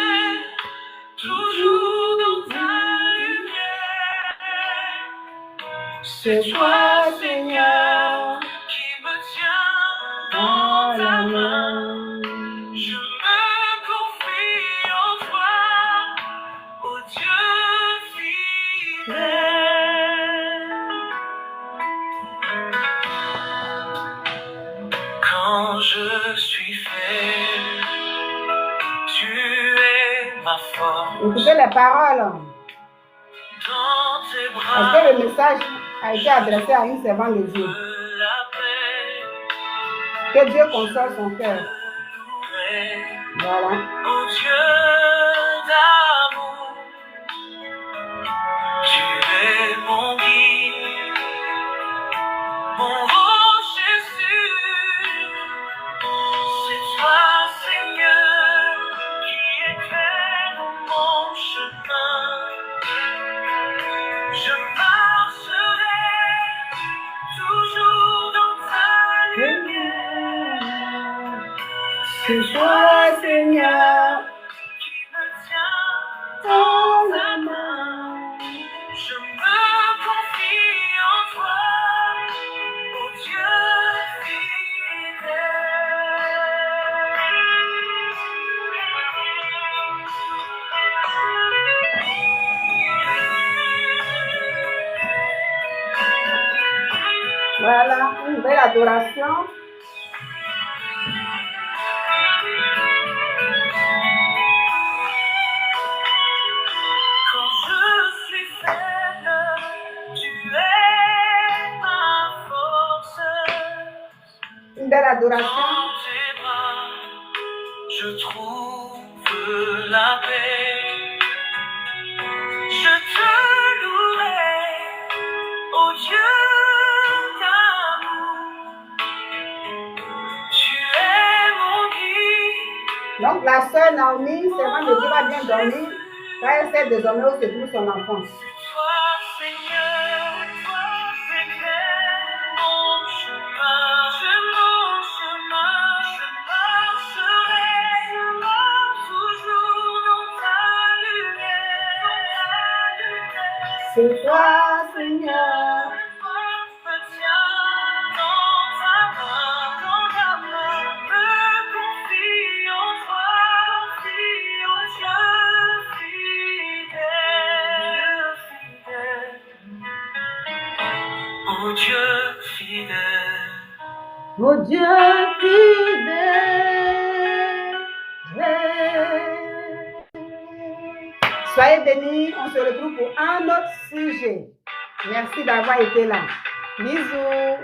F: toujours dans ta lumière. C'est toi, Seigneur, qui me tiens dans ta main. Je me confie en toi, ô Dieu fidèle. Quand je suis faible, tu es ma force.
A: Écoutez les paroles.
F: Dans tes bras,
A: Parce que le message a été adressé à une servante de Dieu.
F: la paix,
A: Que Dieu console son cœur.
F: louerai.
A: Voilà.
F: Ô Dieu d'amour, tu es mon guide, mon rocher sûr. C'est toi, Seigneur, qui éclaire mon chemin. Je marcherai toujours dans ta lumière.
A: C'est toi, Seigneur,
F: Qui me tient dans ta main. Je me confie en toi, ô Dieu fidèle.
A: voilà, une belle adoration.
F: Quand je suis faible, tu es ma force.
A: Une belle adoration.
F: Dans tes bras, je trouve la paix. Je te louerai, ô Dieu d'amour. Tu es mon guide,
A: Donc la sœur Naomi, servante de Dieu, va bien dormir, car elle sait désormais où se trouve son enfant. C'est toi, Seigneur.
F: Ô Dieu fidèle,
A: Ô Dieu fidèle. Soyez bénis, on se retrouve pour un autre sujet. Merci d'avoir été là. Bisous.